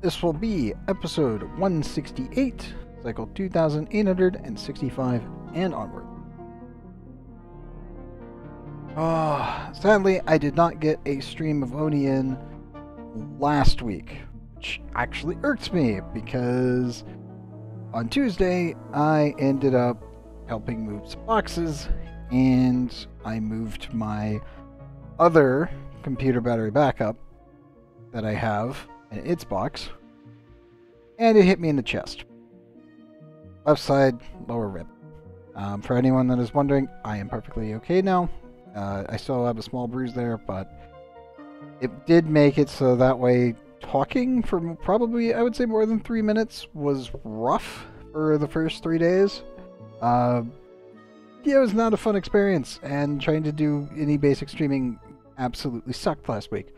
This will be episode 168, cycle 2865 and onward. Sadly, I did not get a stream of ONI in last week, which actually irks me because on Tuesday I ended up helping move some boxes and I moved my other computer battery backup that I have in its box, and it hit me in the chest. Left side, lower rib. For anyone that is wondering, I am perfectly okay now. I still have a small bruise there, but it did make it so that way talking for probably, I would say, more than 3 minutes was rough for the first 3 days. Yeah, it was not a fun experience, and trying to do any basic streaming absolutely sucked last week.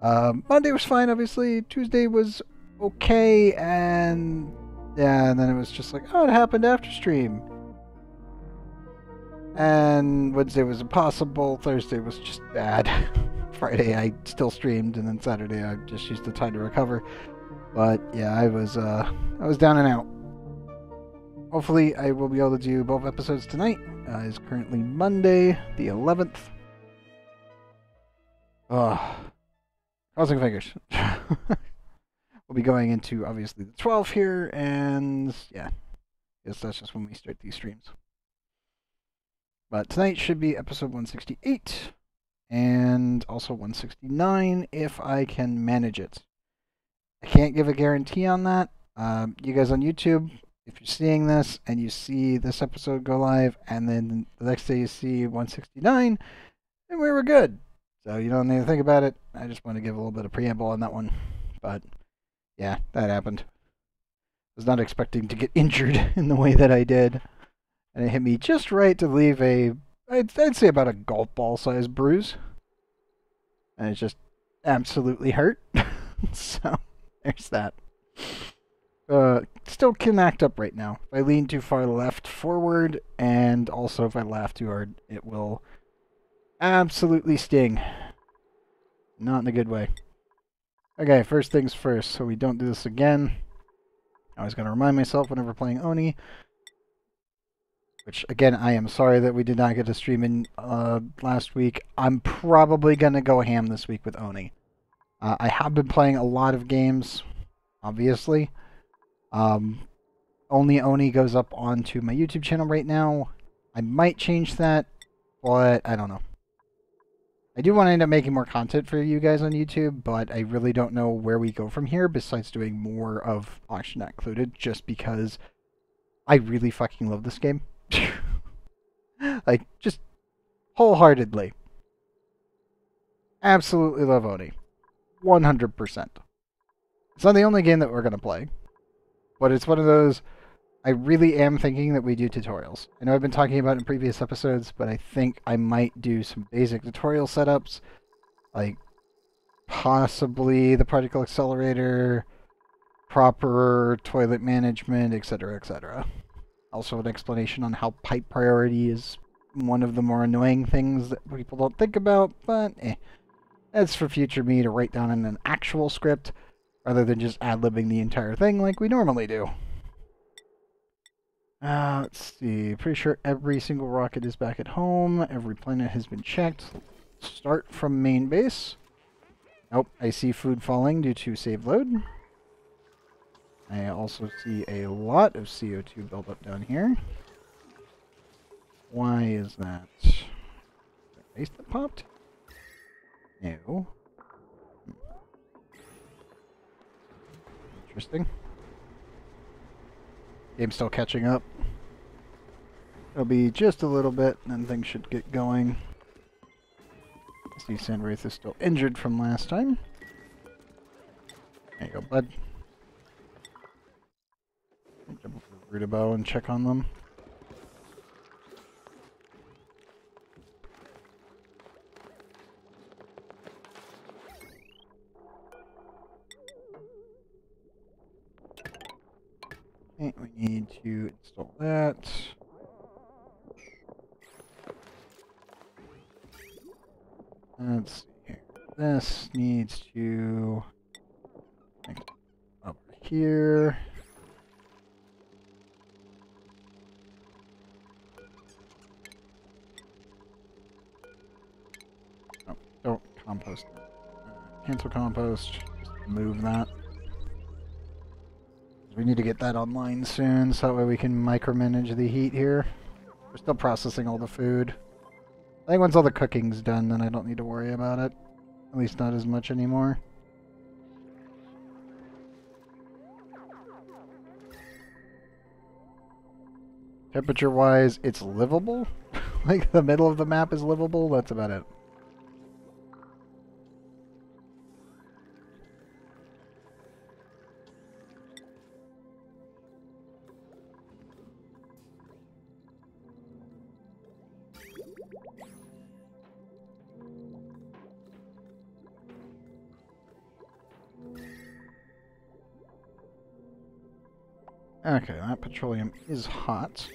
Monday was fine, obviously. Tuesday was okay, and yeah, and then it was just like, oh, it happened after stream. And Wednesday was impossible. Thursday was just bad. Friday I still streamed, and then Saturday I just used the time to recover. But yeah, I was down and out. Hopefully I will be able to do both episodes tonight. It's currently Monday, the 11th. Crossing fingers. We'll be going into, obviously, the 12th here, and yeah, I guess that's just when we start these streams. But tonight should be episode 168, and also 169, if I can manage it. I can't give a guarantee on that. You guys on YouTube, if you're seeing this, and you see this episode go live, and then the next day you see 169, then we were good. So you don't need to think about it. I just want to give a little bit of preamble on that one. But yeah, that happened. I was not expecting to get injured in the way that I did. And it hit me just right to leave I'd say about a golf ball sized bruise. And it just absolutely hurt. So there's that. Still can act up right now. If I lean too far left forward, and also if I laugh too hard, it will absolutely sting. Not in a good way. Okay, first things first, so we don't do this again. I was going to remind myself whenever playing ONI, which, again, I am sorry that we did not get a stream in last week. I'm probably going to go ham this week with ONI. I have been playing a lot of games, obviously. Only ONI goes up onto my YouTube channel right now. I might change that, but I don't know. I do want to end up making more content for you guys on YouTube, but I really don't know where we go from here besides doing more of Auction Not Included, just because I really fucking love this game. Like, just wholeheartedly. Absolutely love ONI. 100%. It's not the only game that we're going to play, but it's one of those, I really am thinking that we do tutorials. I know I've been talking about it in previous episodes, but I think I might do some basic tutorial setups, like possibly the particle accelerator, proper toilet management, etc., etc. Also an explanation on how pipe priority is one of the more annoying things that people don't think about, but that's for future me to write down in an actual script, rather than just ad-libbing the entire thing like we normally do. Let's see. Pretty sure every single rocket is back at home. Every planet has been checked. Start from main base. Nope, I see food falling due to save load. I also see a lot of CO2 buildup down here. Why is that? Is that base that popped? No. Interesting. Game's still catching up. It'll be just a little bit, and then things should get going. I see Sandwraith is still injured from last time. There you go, bud. Jump over to Rootibo and check on them. Okay, we need to install that. Let's see here. This needs to here. Oh, don't compost that. Cancel compost. Just move that. We need to get that online soon, so that way we can micromanage the heat here. We're still processing all the food. I think once all the cooking's done, then I don't need to worry about it. At least not as much anymore. Temperature-wise, it's livable. Like, the middle of the map is livable, that's about it. Okay, that petroleum is hot.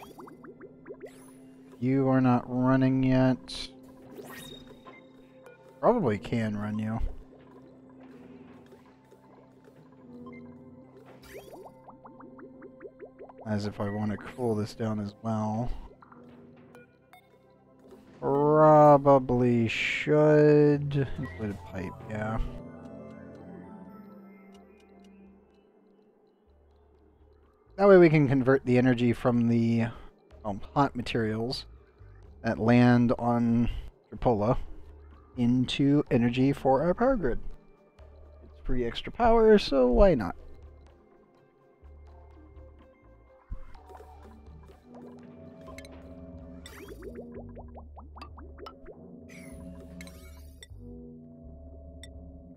You are not running yet. Probably can run you. As if I want to cool this down as well. Probably should. Insulated pipe, yeah. That way we can convert the energy from the hot materials that land on Tripola into energy for our power grid. It's free extra power, so why not?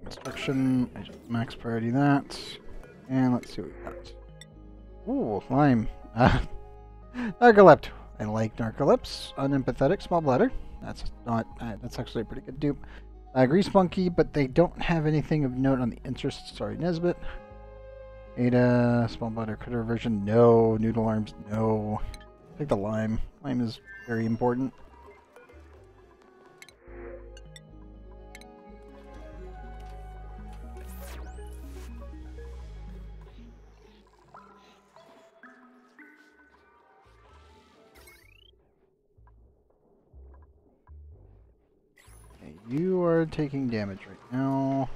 Construction, I just max priority that. And let's see what we got. Ooh, lime. Narcolept. I like Narcolepts. Unempathetic, small bladder. That's not. That's actually a pretty good dupe. Grease monkey, but they don't have anything of note on the interest. Sorry, Nesbit. Ada, small bladder critter version. No. Noodle arms. No. Take the lime. Lime is very important. You are taking damage right now.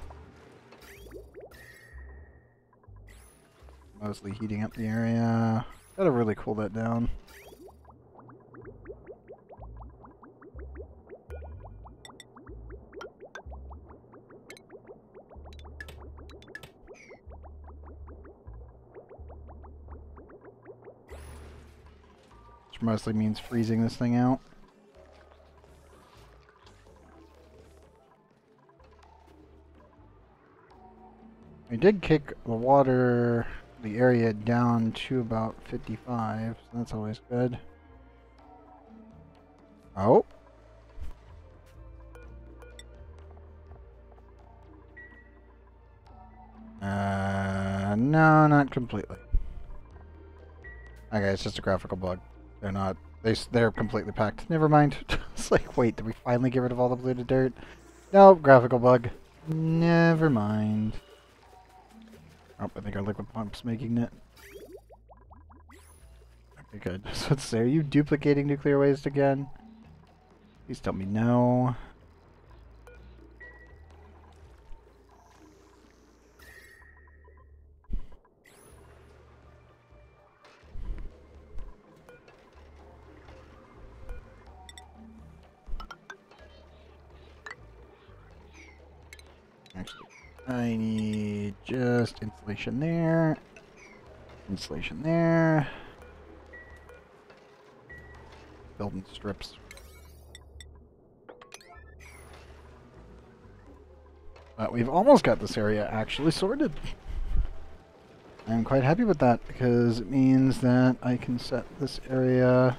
Mostly heating up the area. Gotta really cool that down. Which mostly means freezing this thing out. I did kick the water, the area down to about 55, so that's always good. Oh. No, not completely. Okay, it's just a graphical bug. They're not, they're completely packed. Never mind. It's like, wait, did we finally get rid of all the polluted dirt? Nope, graphical bug. Never mind. Oh, I think our liquid pump's making it. Okay, good. So let's say, are you duplicating nuclear waste again? Please tell me no. Actually, I need just insulation there. Insulation there. Building strips. But we've almost got this area actually sorted. I'm quite happy with that because it means that I can set this area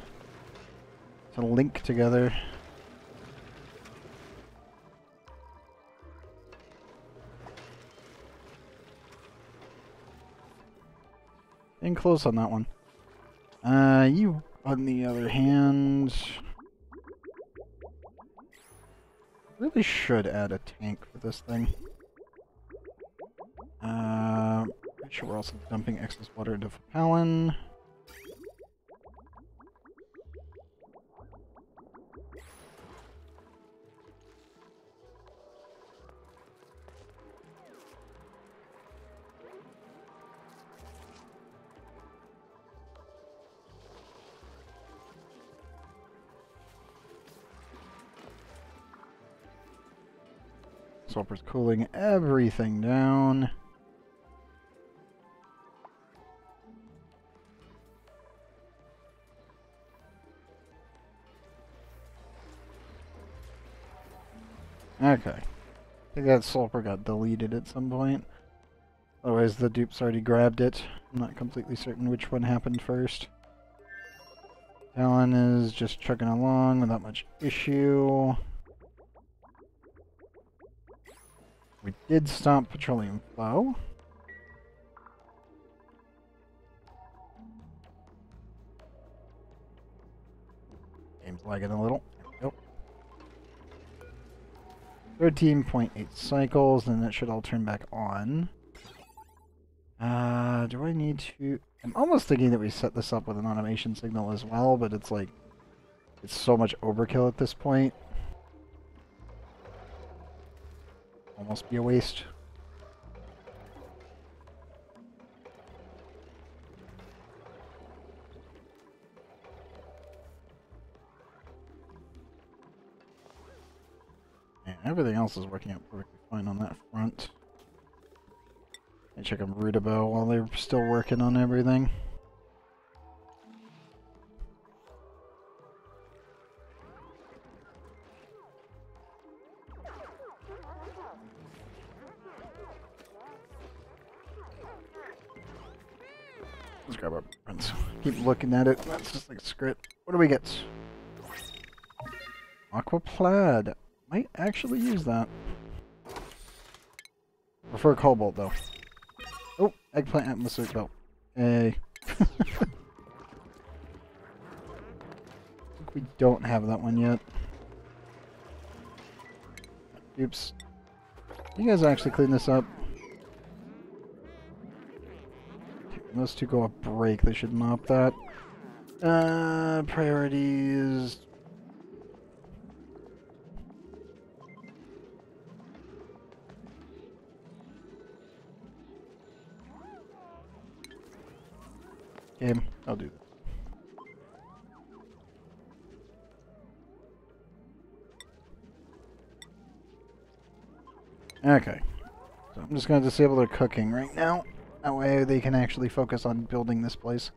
to link together. Getting close on that one. You, on the other hand, really should add a tank for this thing. I Make sure we're also dumping excess water into Fapalin. Sulfur's cooling everything down. Okay. I think that sulfur got deleted at some point. Otherwise the dupe's already grabbed it. I'm not completely certain which one happened first. Talon is just chugging along without much issue. We did stop petroleum flow. Game's lagging a little. Nope. 13.8 cycles, and that should all turn back on. Do I need to... I'm almost thinking that we set this up with an automation signal as well, but it's like... It's so much overkill at this point. Almost be a waste. And everything else is working out perfectly fine on that front. I check on Rootibo while they're still working on everything. Let's grab our prints. Keep looking at it. That's just like a script. What do we get? Aqua Plaid. Might actually use that. Prefer Cobalt though. Oh, Eggplant Atmospheric Belt. Hey. I think we don't have that one yet. Oops. You guys actually clean this up. When those two go off break, they should mop that. Priorities. Game. I'll do that. Okay. So I'm just going to disable their cooking right now. That way they can actually focus on building this place.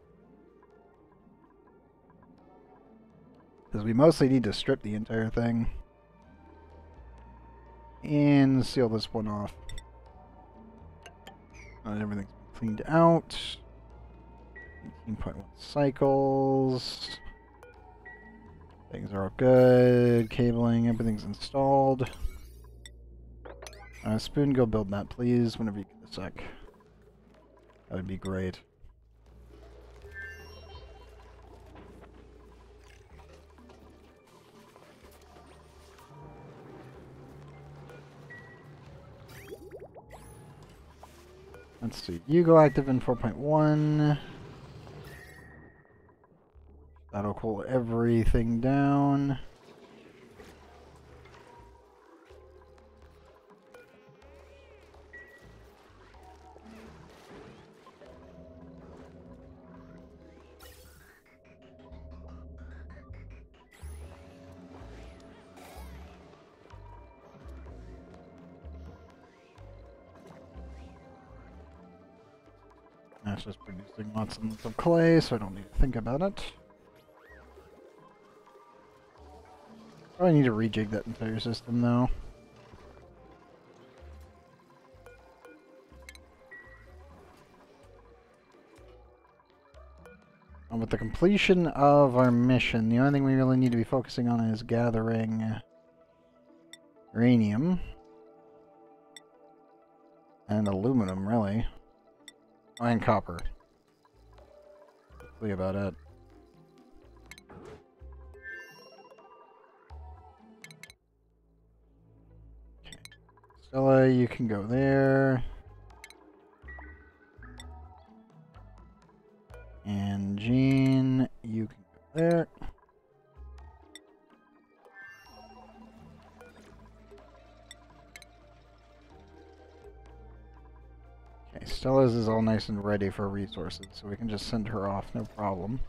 Because we mostly need to strip the entire thing. And seal this one off. Everything's cleaned out. 18.1 cycles. Things are all good. Cabling, everything's installed. Spoon, go build that, please, whenever you get a sec. That would be great. Let's see. You go active in 4.1. That'll cool everything down. That's just producing lots and lots of clay, so I don't need to think about it. Probably need to rejig that entire system, though. And with the completion of our mission, the only thing we really need to be focusing on is gathering uranium. And aluminum, really. Oh, and copper. Hopefully about it. Okay. Stella, you can go there. And Jean, you can go there. Okay, Stella's is all nice and ready for resources, so we can just send her off, no problem.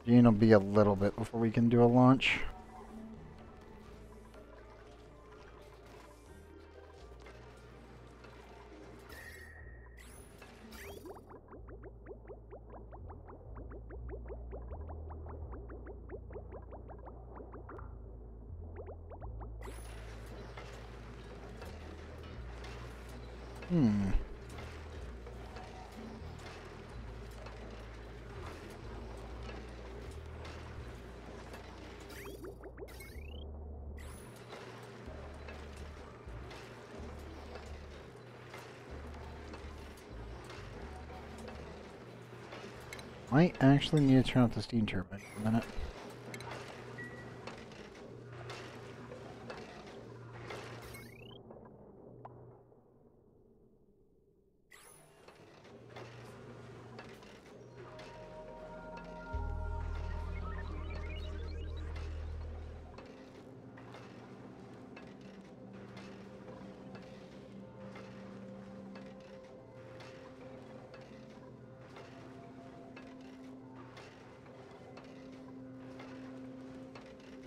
Jean will be a little bit before we can do a launch. Might actually need to turn off the steam turbine for a minute.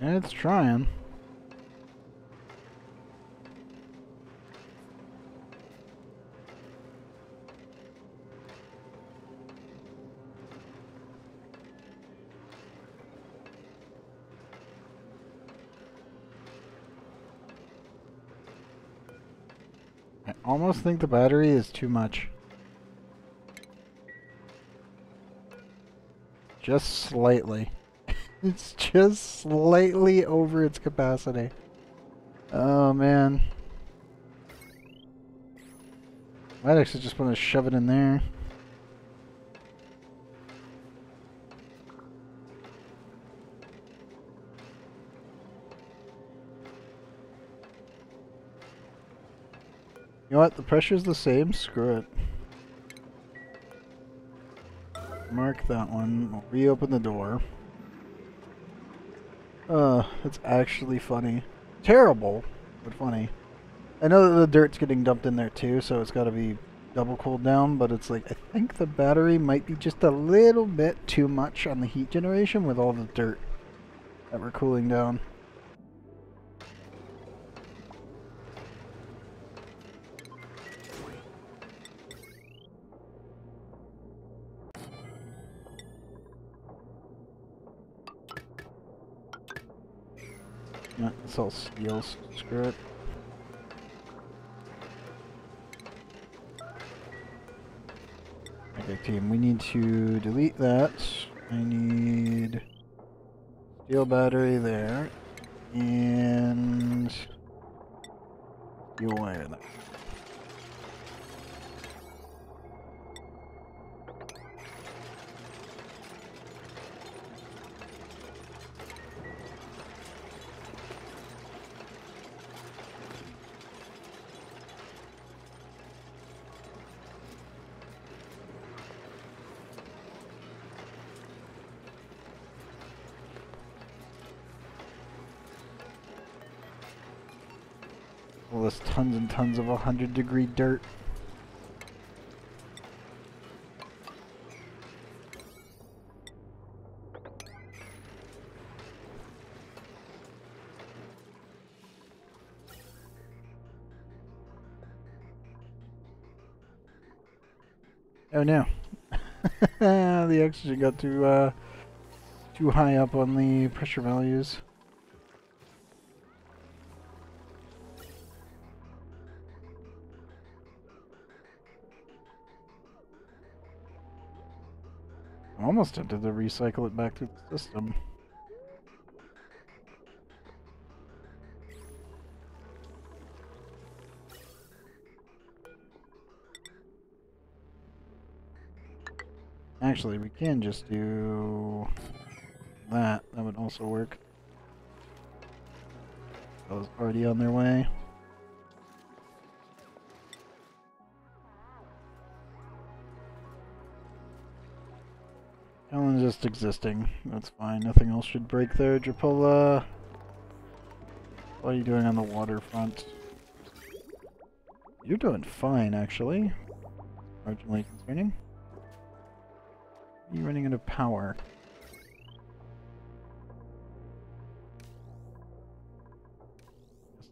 It's trying. I almost think the battery is too much. Just slightly. It's just slightly over its capacity. Oh man. Might actually just want to shove it in there. You know what? The pressure's the same. Screw it. Mark that one. We'll reopen the door. That's actually funny. Terrible, but funny. I know that the dirt's getting dumped in there too, so it's got to be double cooled down, but it's like, I think the battery might be just a little bit too much on the heat generation with all the dirt that we're cooling down. Yeah, it's all steel, so screw it. Okay, team, we need to delete that. I need steel battery there, and steel wire there. All this tons and tons of 100-degree dirt. Oh no. The oxygen got too high up on the pressure values. I'm almost tempted to recycle it back through the system. Actually, we can just do that. That would also work. That was already on their way. Callan's just existing. That's fine. Nothing else should break there. Drapola, what are you doing on the waterfront? You're doing fine, actually. Marginally concerning. You're running out of power.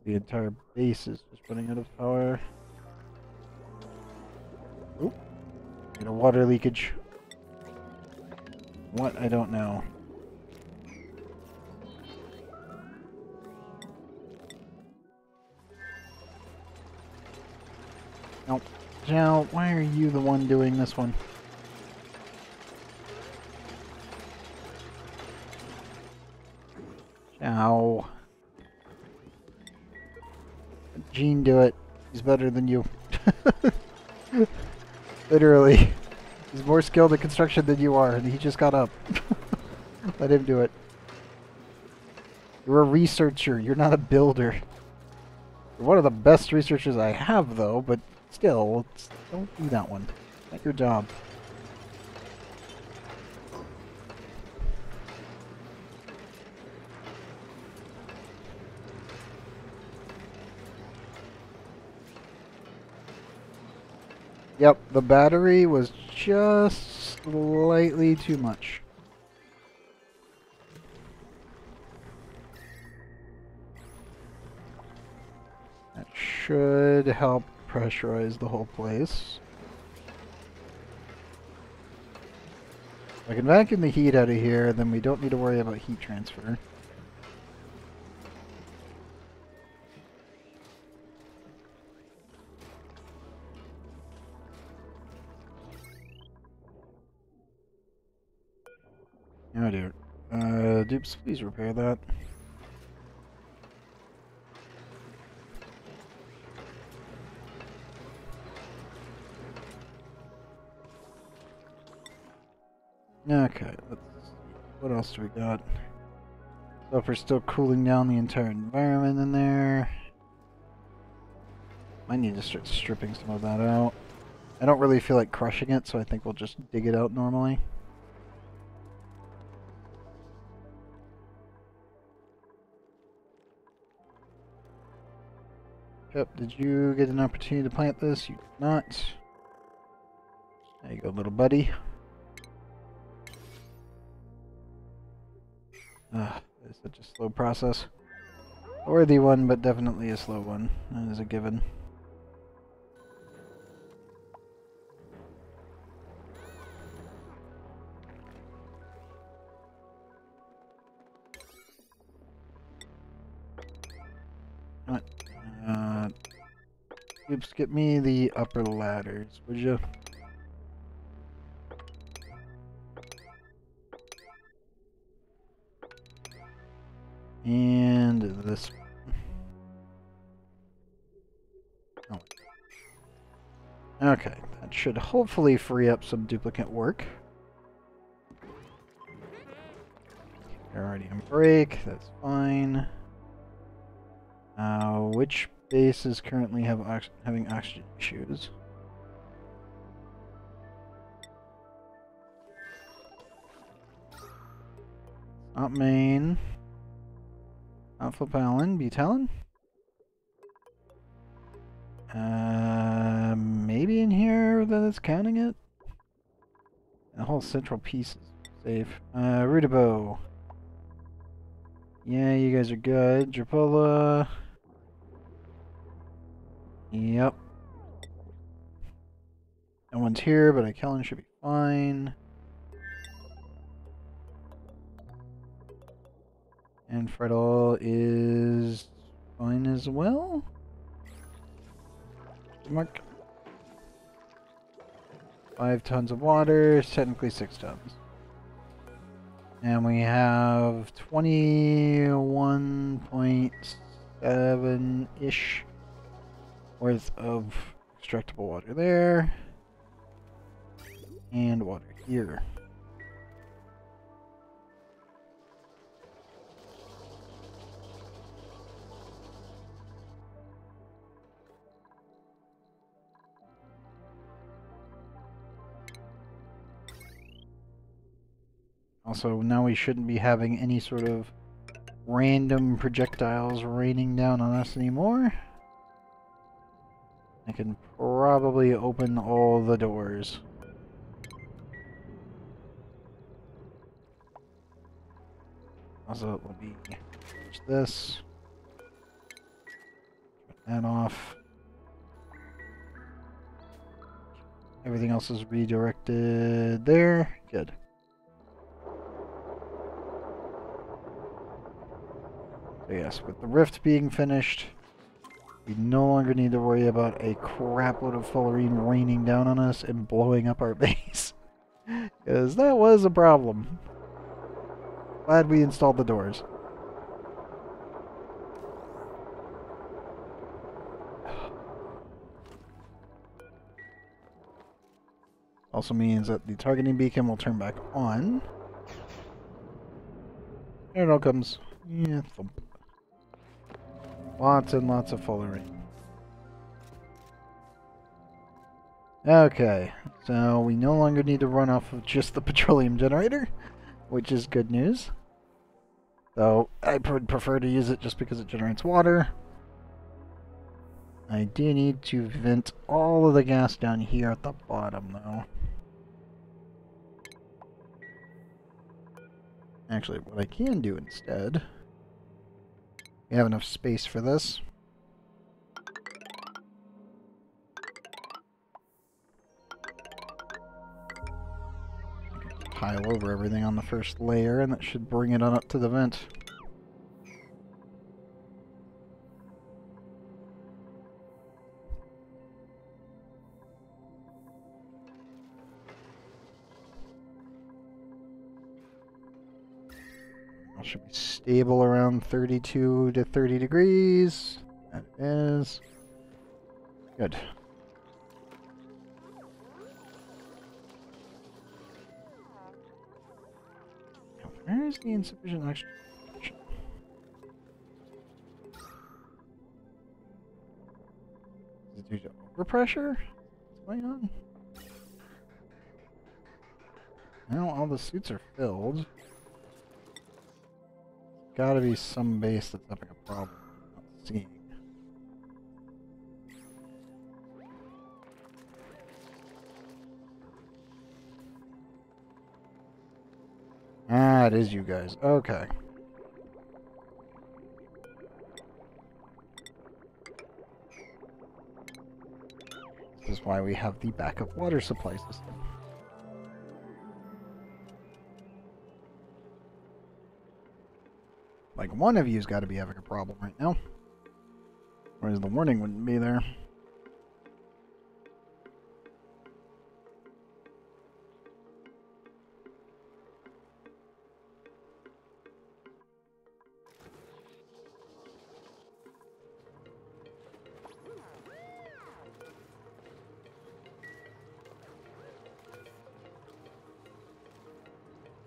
The entire base is just running out of power. Oop. Get a water leakage. What? I don't know. Nope. Zhao, why are you the one doing this one? Zhao. Gene, do it. He's better than you. Literally. He's more skilled at construction than you are, and he just got up. Let him do it. You're a researcher. You're not a builder. You're one of the best researchers I have, though, but still, don't do that one. Not your job. Yep, the battery was just slightly too much. That should help pressurize the whole place. I can vacuum the heat out of here, then we don't need to worry about heat transfer. Oh dear. Dupes, please repair that. Okay, let's see. What else do we got? Stuff, we're still cooling down the entire environment in there. I need to start stripping some of that out. I don't really feel like crushing it, so I think we'll just dig it out normally. Yep, did you get an opportunity to plant this? You did not. There you go, little buddy. It's such a slow process. A worthy one, but definitely a slow one. That is a given. What? Oops, get me the upper ladders, would you? And this. Oh. Okay, that should hopefully free up some duplicate work. They're already on break, that's fine. Which bases currently having oxygen issues? Not main. Not Flopalin, Butalin? Maybe in here that it's counting it? The whole central piece is safe. Rootibo. Yeah, you guys are good. Drapola. Yep. No one's here, but Kellen should be fine. And Fredel is fine as well. Mark. 5 tons of water, technically 6 tons. And we have 21.7-ish worth of extractable water there. And water here. Also, now we shouldn't be having any sort of random projectiles raining down on us anymore. I can probably open all the doors. Also, let me finish this. Turn that off. Everything else is redirected there. Good. So yes, with the rift being finished, we no longer need to worry about a crapload of fullerene raining down on us and blowing up our base. Because that was a problem. Glad we installed the doors. Also means that the targeting beacon will turn back on. There it all comes. Yeah, thump. Lots and lots of fullerene. Okay, so we no longer need to run off of just the petroleum generator, which is good news. Though I would prefer to use it just because it generates water. I do need to vent all of the gas down here at the bottom, though. Actually, what I can do instead... We have enough space for this. I can just pile over everything on the first layer, and that should bring it on up to the vent. Should be stable around 32 to 30 degrees. That is. Good. Now, where is the insufficient oxygen? Is it due to overpressure? What's going on? Now all the suits are filled. Gotta be some base that's having a problem. I'm not seeing. Ah, it is you guys. Okay. This is why we have the backup water supply system. Like, one of you's got to be having a problem right now. Whereas the warning wouldn't be there.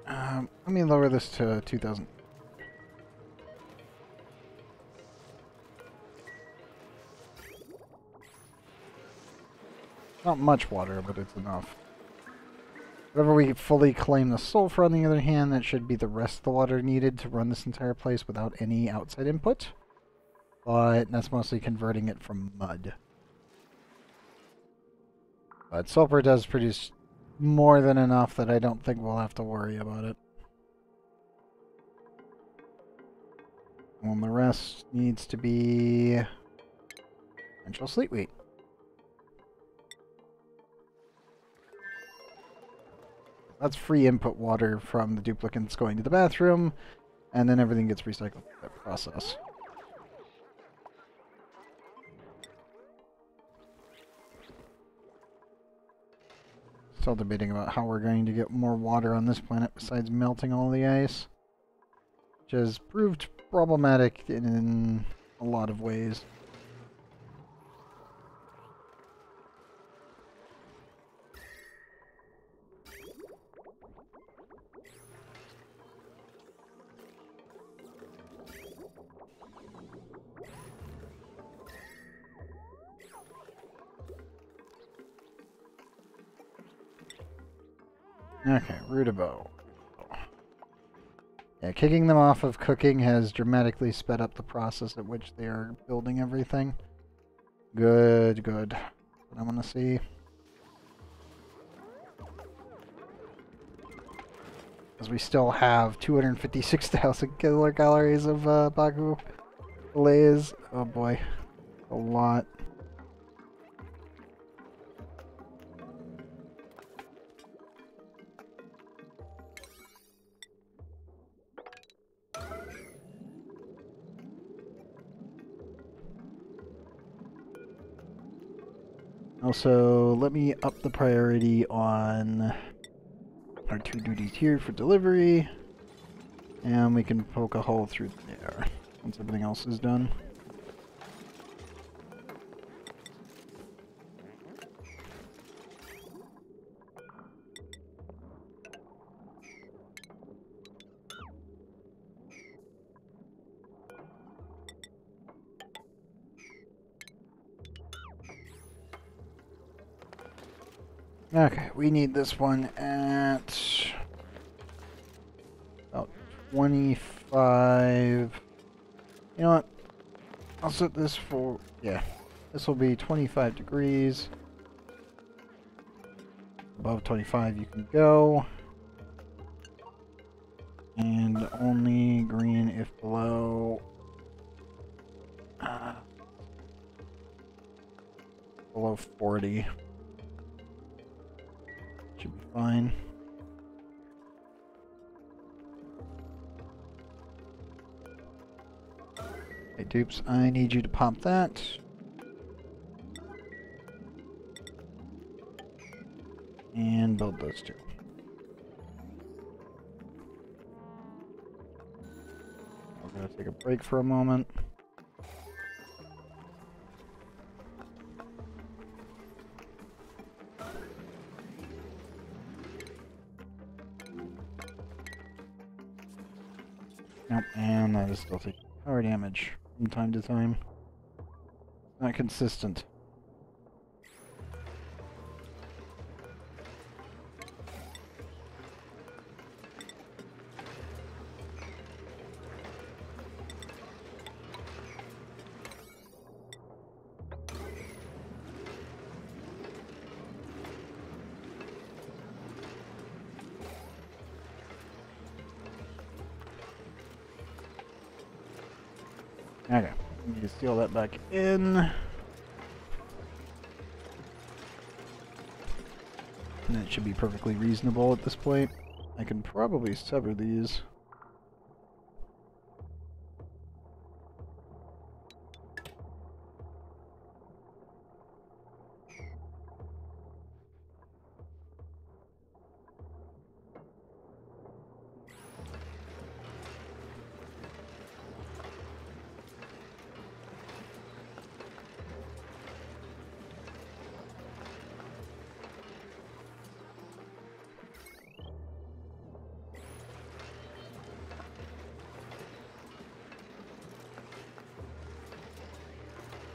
Let me lower this to 2,000. Not much water, but it's enough. Whenever we fully claim the sulfur, on the other hand, that should be the rest of the water needed to run this entire place without any outside input. But that's mostly converting it from mud. But sulfur does produce more than enough that I don't think we'll have to worry about it. And the rest needs to be potential sleet wheat. That's free input water from the duplicates going to the bathroom, and then everything gets recycled through that process. Still debating about how we're going to get more water on this planet besides melting all the ice, which has proved problematic in a lot of ways. Okay, Rootibo. Yeah, kicking them off of cooking has dramatically sped up the process at which they are building everything. Good, good. What I want to see. Because we still have 256,000 kilocalories of Baku fillets. Oh boy, a lot. Also, let me up the priority on our 2 duties here for delivery. And we can poke a hole through there once everything else is done. Okay, we need this one at about 25. You know what? I'll set this for, yeah, this will be 25 degrees. Above 25 you can go. And only green if below below 40. Should be fine. Hey dupes, I need you to pop that. And build those two. We're gonna take a break for a moment. Nope, and that is still taking power damage from time to time. Not consistent. Okay, we need to steal that back in. And that should be perfectly reasonable at this point. I can probably sever these.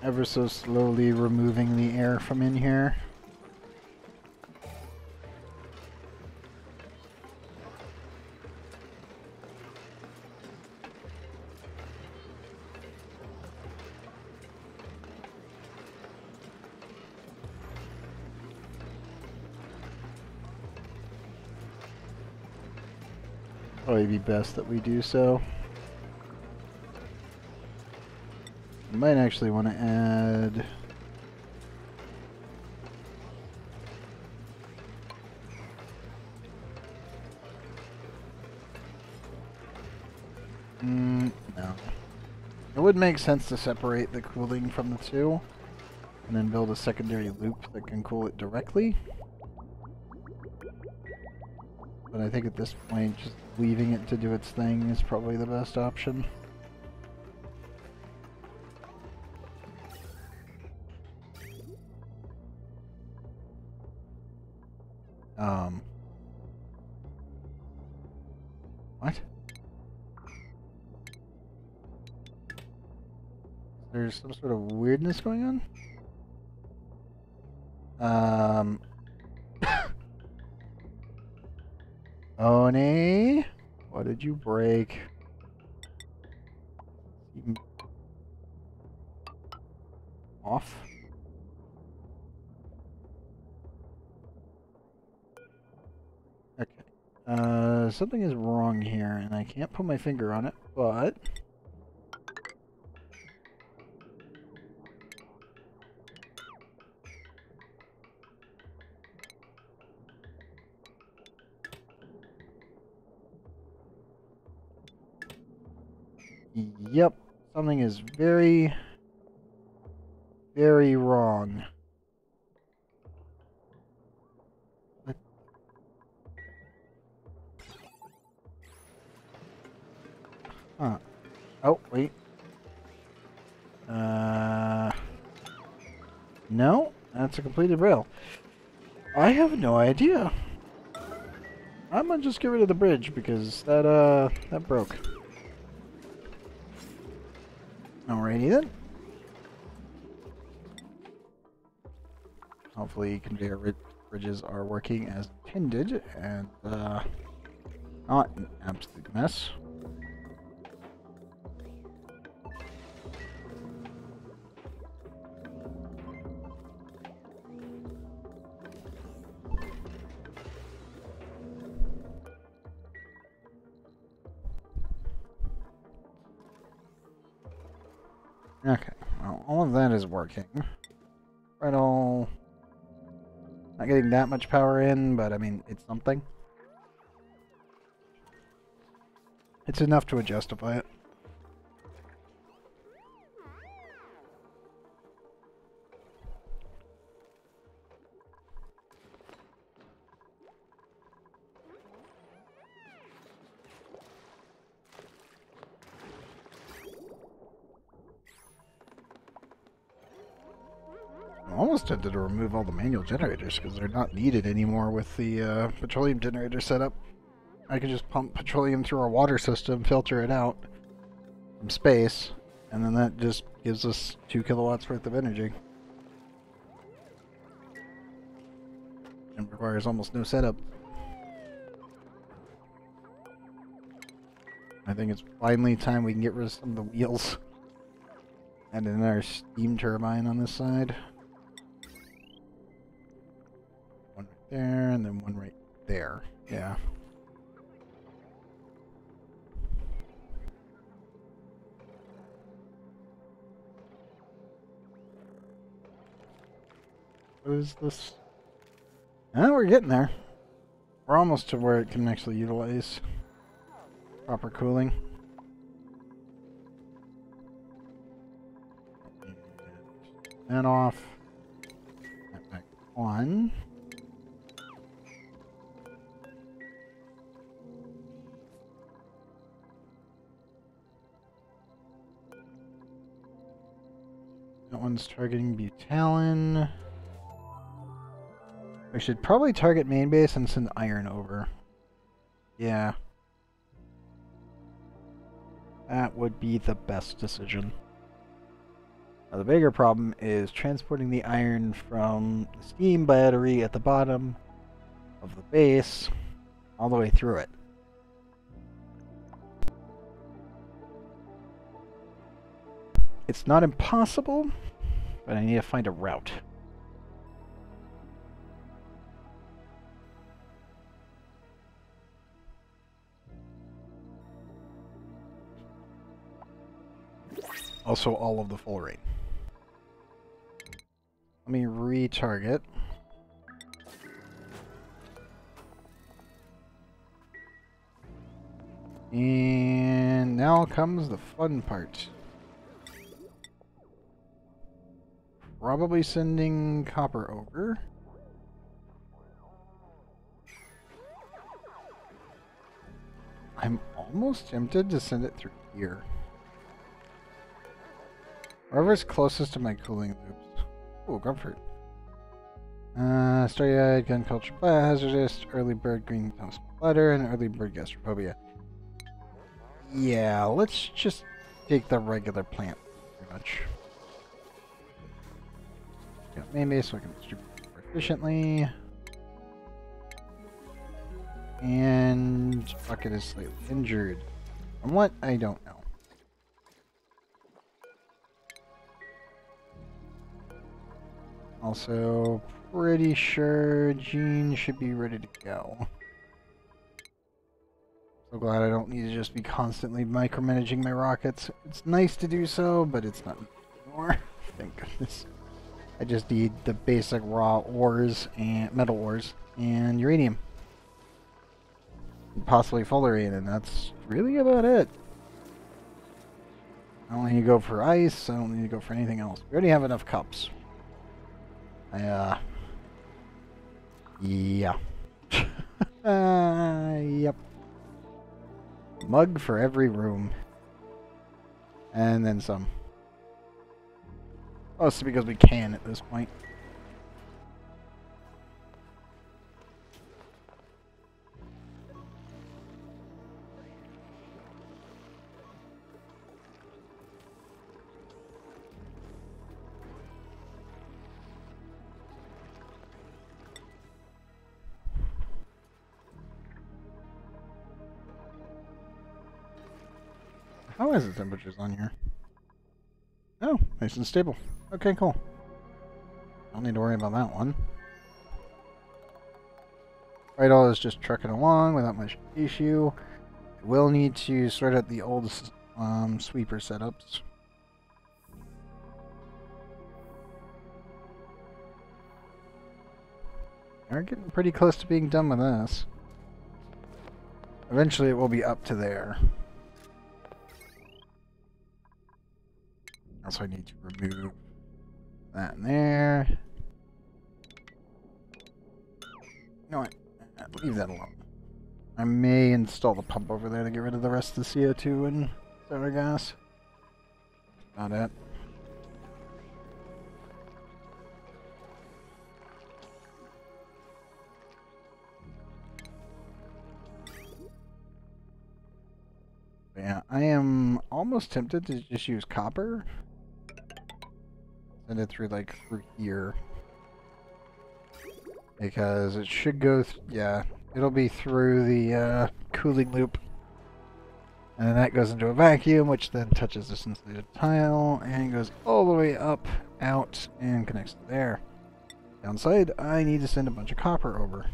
Ever so slowly removing the air from in here. Probably be best that we do so. I might actually want to add no. It would make sense to separate the cooling from the two and then build a secondary loop that can cool it directly. But I think at this point just leaving it to do its thing is probably the best option. What? There's some sort of weirdness going on? ONI? What did you break? Off. Okay. Something is wrong here, and I can't put my finger on it, but... Yep. Something is very, very wrong. What? Huh. Oh, wait. No, that's a completed rail. I have no idea. I'm gonna just get rid of the bridge because that broke. Alrighty then. Hopefully conveyor bridges are working as intended and not an absolute mess. Okay, well, all of that is working. Right, all... Not getting that much power in, but I mean, it's something. It's enough to justify it. I'm almost tempted to remove all the manual generators because they're not needed anymore with the petroleum generator setup. I can just pump petroleum through our water system, filter it out from space, and then that just gives us 2 kilowatts worth of energy. And requires almost no setup. I think it's finally time we can get rid of some of the wheels. And then our steam turbine on this side. One right there, and then one right there. Yeah. What is this? Ah, we're getting there. We're almost to where it can actually utilize proper cooling. That off. That back on. That one's targeting Butalin. We should probably target main base and send iron over. Yeah. That would be the best decision. Now, the bigger problem is transporting the iron from the steam battery at the bottom of the base all the way through it. It's not impossible, but I need to find a route. Also, all of the full rate. Let me retarget. And now comes the fun part. Probably sending copper over. I'm almost tempted to send it through here. Wherever's closest to my cooling loops. Oh, comfort. Starry-eyed, gun culture, biohazardist, early bird, green thomas bladder, and early bird gastrophobia. Yeah, let's just take the regular plant, pretty much. Got main base so I can distribute more efficiently. And Bucket is slightly injured. From what? I don't know. Also, pretty sure Jean should be ready to go. So glad I don't need to just be constantly micromanaging my rockets. It's nice to do so, but it's not anymore. Thank goodness. I just need the basic raw ores and metal ores and uranium. Possibly fullerene, and that's really about it. I don't need to go for ice, I don't need to go for anything else. We already have enough cups. Yeah. Yep. Mug for every room. And then some. Mostly because we can at this point. How is the temperatures on here? Oh, nice and stable. Okay, cool. Don't need to worry about that one. Right, all is just trucking along without much issue. I will need to sort out the old sweeper setups. We're getting pretty close to being done with this. Eventually it will be up to there. Also, I need to remove that in there. You know what? Leave that alone. I may install the pump over there to get rid of the rest of the CO2 and sour gas. Not it. Yeah, I am almost tempted to just use copper. Send it through, like, through here. Because it should go, yeah, it'll be through the cooling loop. And then that goes into a vacuum, which then touches this insulated tile, and goes all the way up, out, and connects to there. Downside, I need to send a bunch of copper over.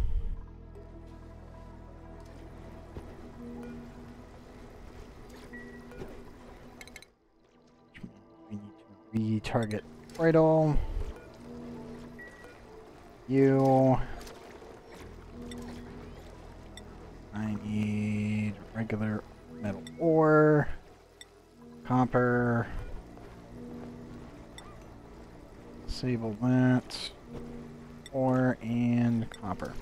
We need to retarget right all. You. I need regular metal ore, copper, disable that, ore and copper.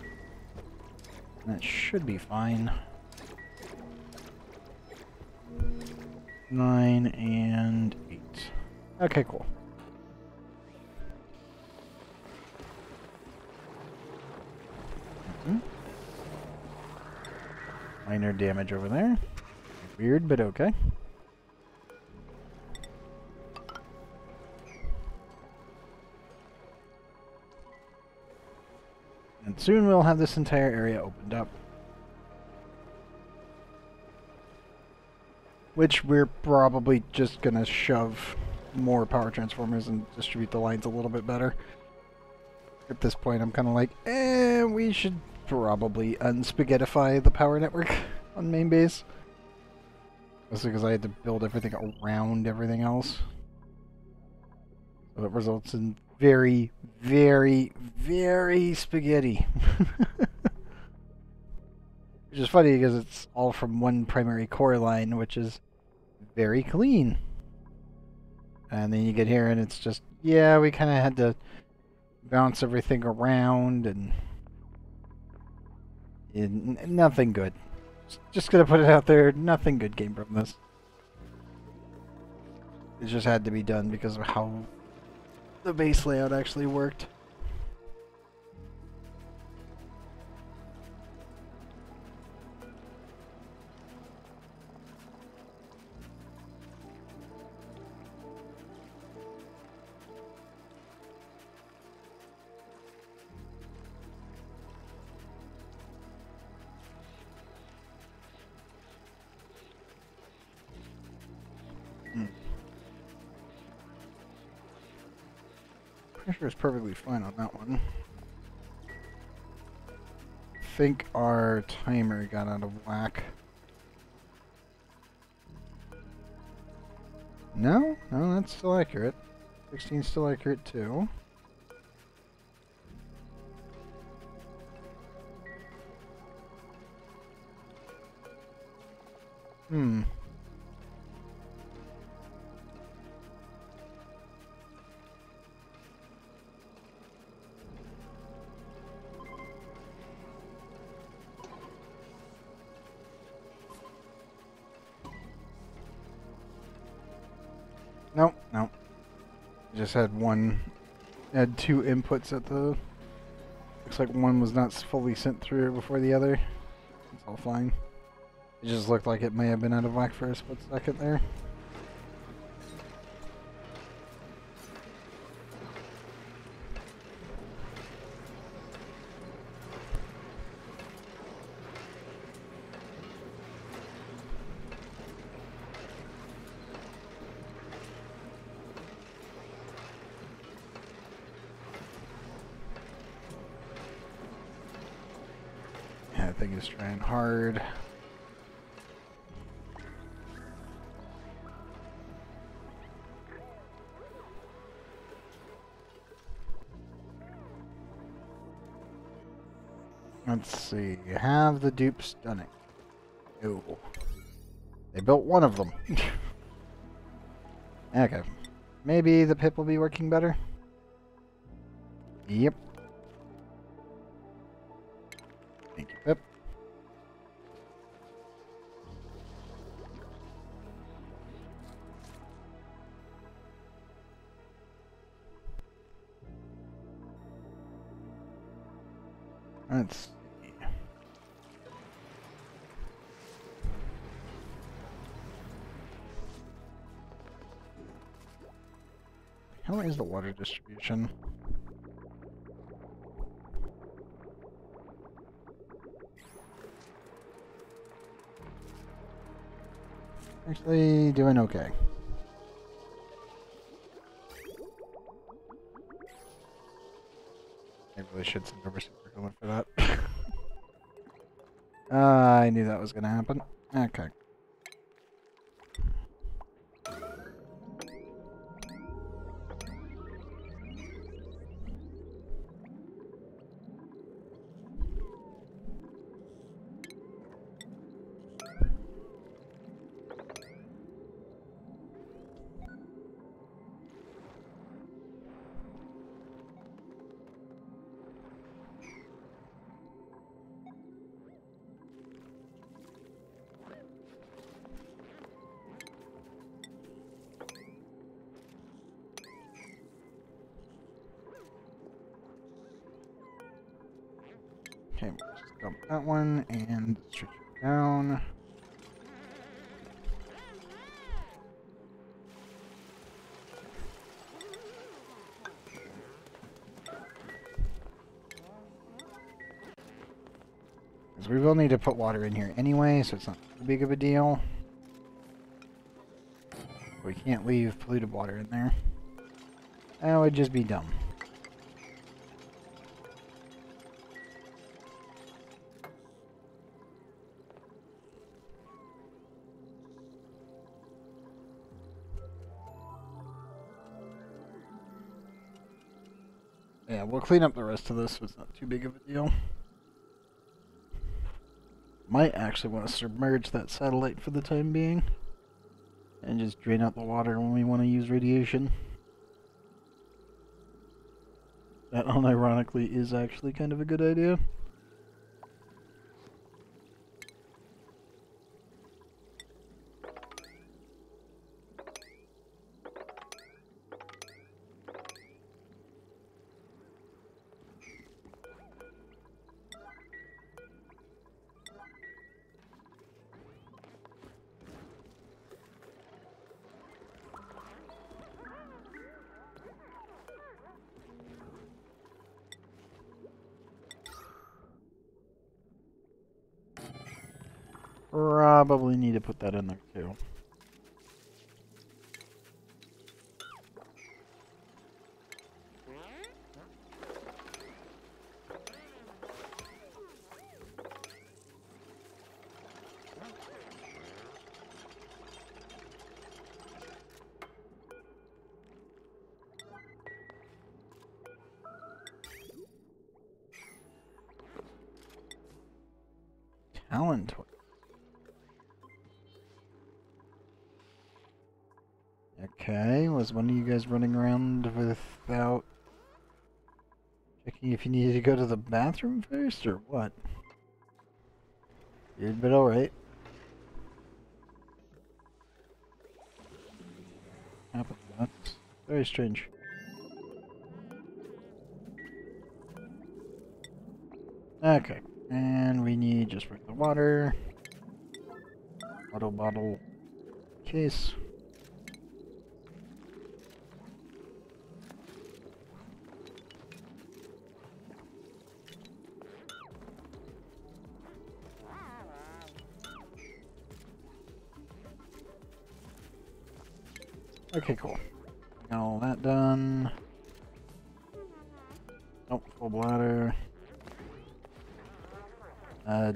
And that should be fine. 9 and 8. Okay, cool. Minor damage over there. Weird, but okay. And soon we'll have this entire area opened up. Which we're probably just gonna shove more power transformers and distribute the lines a little bit better. At this point, I'm kind of like, we should probably unspaghettify the power network on main base. Mostly because I had to build everything around everything else. So it results in very, very, very spaghetti. Which is funny because it's all from one primary core line, which is very clean. And then you get here and it's just, yeah, we kind of had to bounce everything around and nothing good. Just gonna put it out there, nothing good came from this. It just had to be done because of how the base layout actually worked. Pressure is perfectly fine on that one. I think our timer got out of whack. No? No, that's still accurate. 16 still accurate too. Hmm. Nope, nope. Just had two inputs at the... Looks like one was not fully sent through before the other. It's all fine. It just looked like it may have been out of whack for a split second there. That thing is trying hard. Let's see. Have the dupes done it? No. They built one of them. Okay. Maybe the pip will be working better? Yep. Thank you, Pip. Let's see. How is the water distribution? Actually, doing okay. I really should send over super coolant for that. I knew that was going to happen. Okay. Okay, we'll just dump that one and stretch it down. Because we will need to put water in here anyway, so it's not too big of a deal. We can't leave polluted water in there. That would just be dumb. Yeah, we'll clean up the rest of this so it's not too big of a deal. Might actually want to submerge that satellite for the time being. And just drain out the water when we want to use radiation. That unironically is actually kind of a good idea. Probably need to put that in there too. Talon toy. Okay, was one of you guys running around without checking if you needed to go to the bathroom first, or what? Weird, but alright. That's very strange. Okay, and we need just regular water. Auto bottle case. Okay, cool. Got all that done. Nope, full bladder.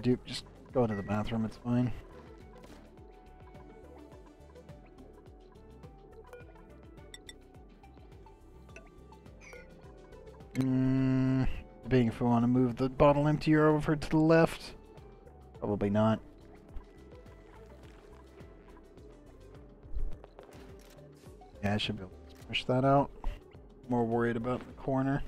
Dupe, just go to the bathroom, it's fine. Debating if we want to move the bottle emptier over to the left. Probably not. Yeah, I should be able to push that out. More worried about the corner.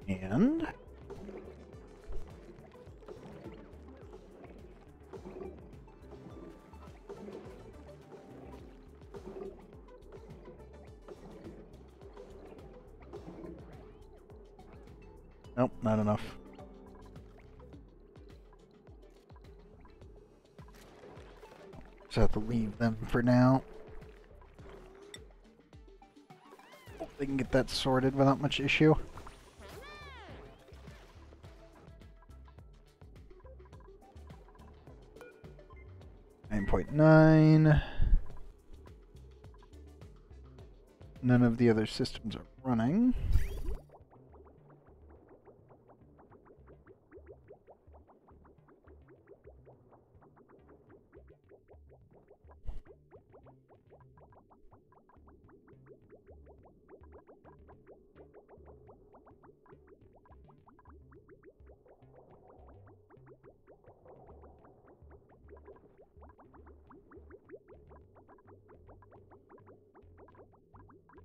And nope, not enough. Just have to leave them for now. Hope they can get that sorted without much issue. 9.9. None of the other systems are running.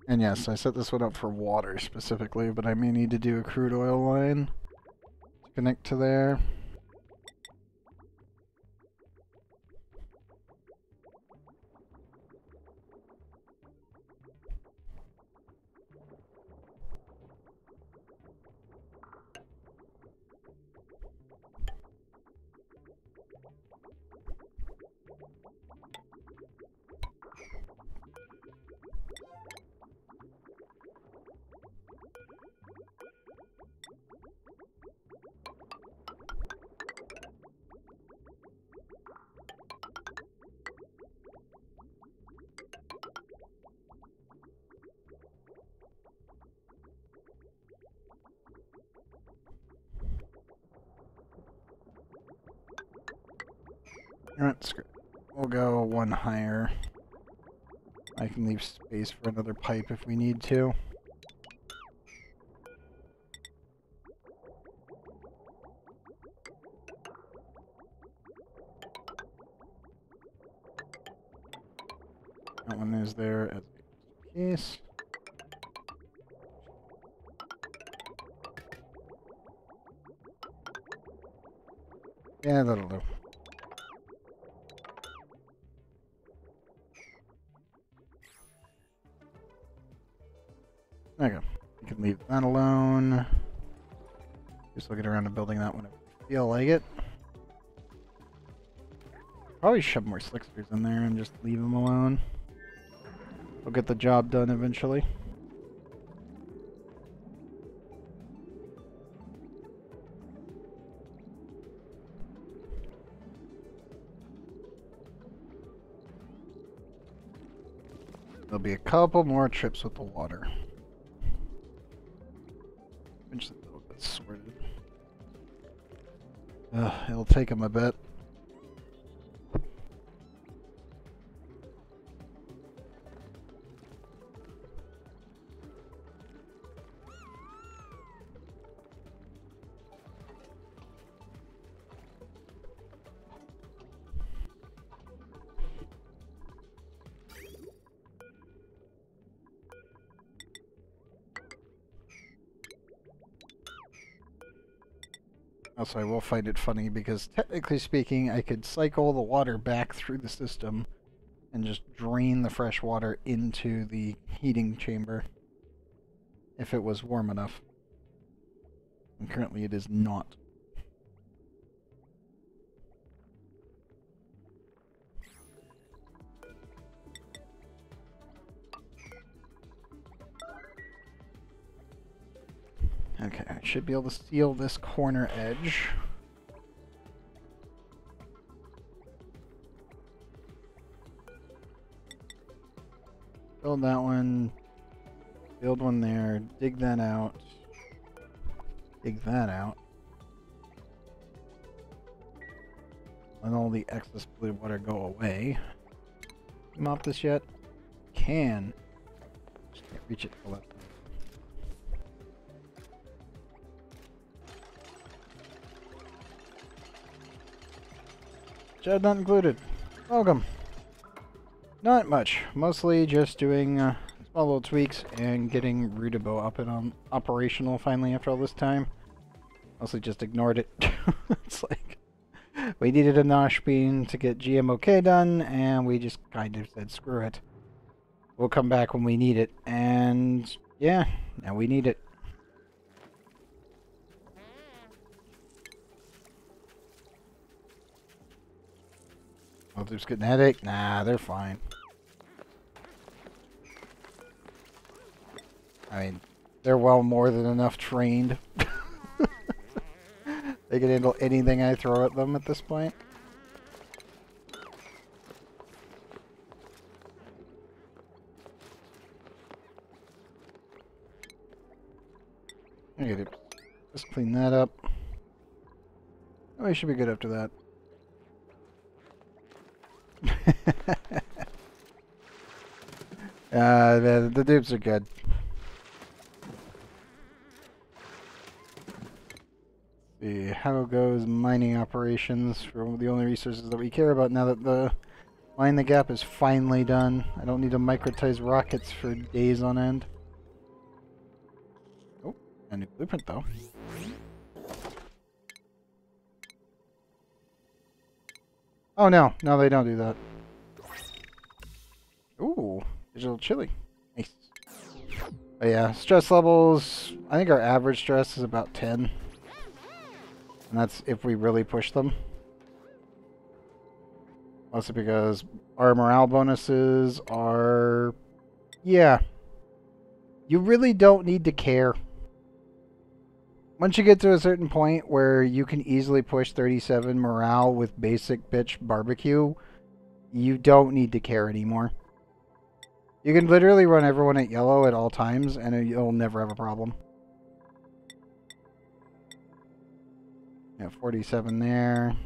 And yes, I set this one up for water specifically, but I may need to do a crude oil line to connect to there. Alright, screw it. We'll go one higher. I can leave space for another pipe if we need to. That one is there as a case. Yeah, that'll do. Okay, you can leave that alone. Just looking around and building that one if you feel like it. Probably shove more slicksters in there and just leave them alone. We'll get the job done eventually. There'll be a couple more trips with the water. Eventually it'll get sorted. It'll take them a bit. Also, I will find it funny because technically speaking, I could cycle the water back through the system and just drain the fresh water into the heating chamber if it was warm enough. And currently it is not. Okay, I should be able to seal this corner edge. Build that one. Build one there. Dig that out. Dig that out. Let all the excess blue water go away. Can you mop this yet? Can. Just can't reach it till that. Job not included. Welcome. Not much. Mostly just doing small little tweaks and getting Rootibo up and operational finally after all this time. Mostly just ignored it. It's like we needed a nosh bean to get GMOK done, and we just kind of said screw it. We'll come back when we need it, and yeah, now we need it. Oh, they're just getting a headache? Nah, they're fine. I mean, they're well more than enough trained. They can handle anything I throw at them at this point. I gotta just clean that up. Oh, we should be good after that. The dupes are good. See how goes mining operations for the only resources that we care about now that the Mine the Gap is finally done. I don't need to microtize rockets for days on end. Oh, a new blueprint though. Oh no, no they don't do that. Ooh, digital chili. Nice. But yeah, stress levels, I think our average stress is about 10. And that's if we really push them. Mostly because our morale bonuses are... Yeah. You really don't need to care. Once you get to a certain point where you can easily push 37 morale with basic bitch barbecue, you don't need to care anymore. You can literally run everyone at yellow at all times and you'll never have a problem. Yeah, 47 there.